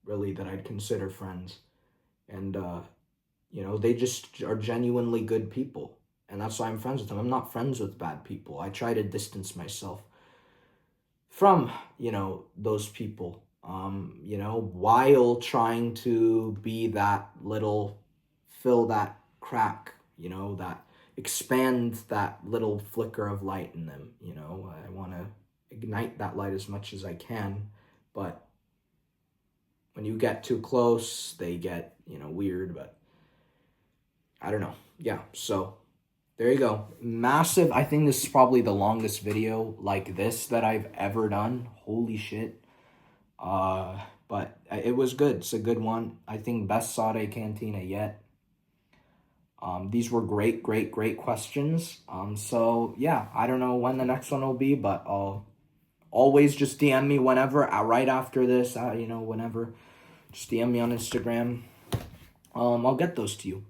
really, that I'd consider friends. And, they just are genuinely good people. And that's why I'm friends with them. I'm not friends with bad people. I try to distance myself from, those people, while trying to be that little, fill that crack, that expand that little flicker of light in them. I want to ignite that light as much as I can, but when you get too close, they get, weird, but I don't know. Yeah, so there you go. Massive. I think this is probably the longest video like this that I've ever done. Holy shit. But it was good. It's a good one. I think best SAADE'S Cantina yet. These were great questions. So yeah, I don't know when the next one will be, but I'll always just DM me whenever, right after this, whenever. Just DM me on Instagram. I'll get those to you.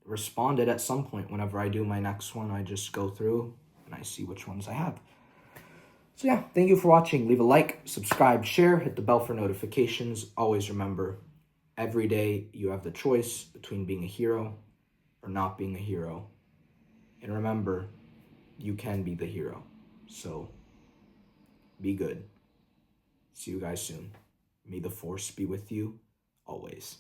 Responded at some point whenever I do my next one. I just go through and I see which ones I have. So yeah, thank you for watching. Leave a like, subscribe, share, hit the bell for notifications. Always remember, every day you have the choice between being a hero or not being a hero. And remember, you can be the hero. So be good. See you guys soon. May the force be with you always.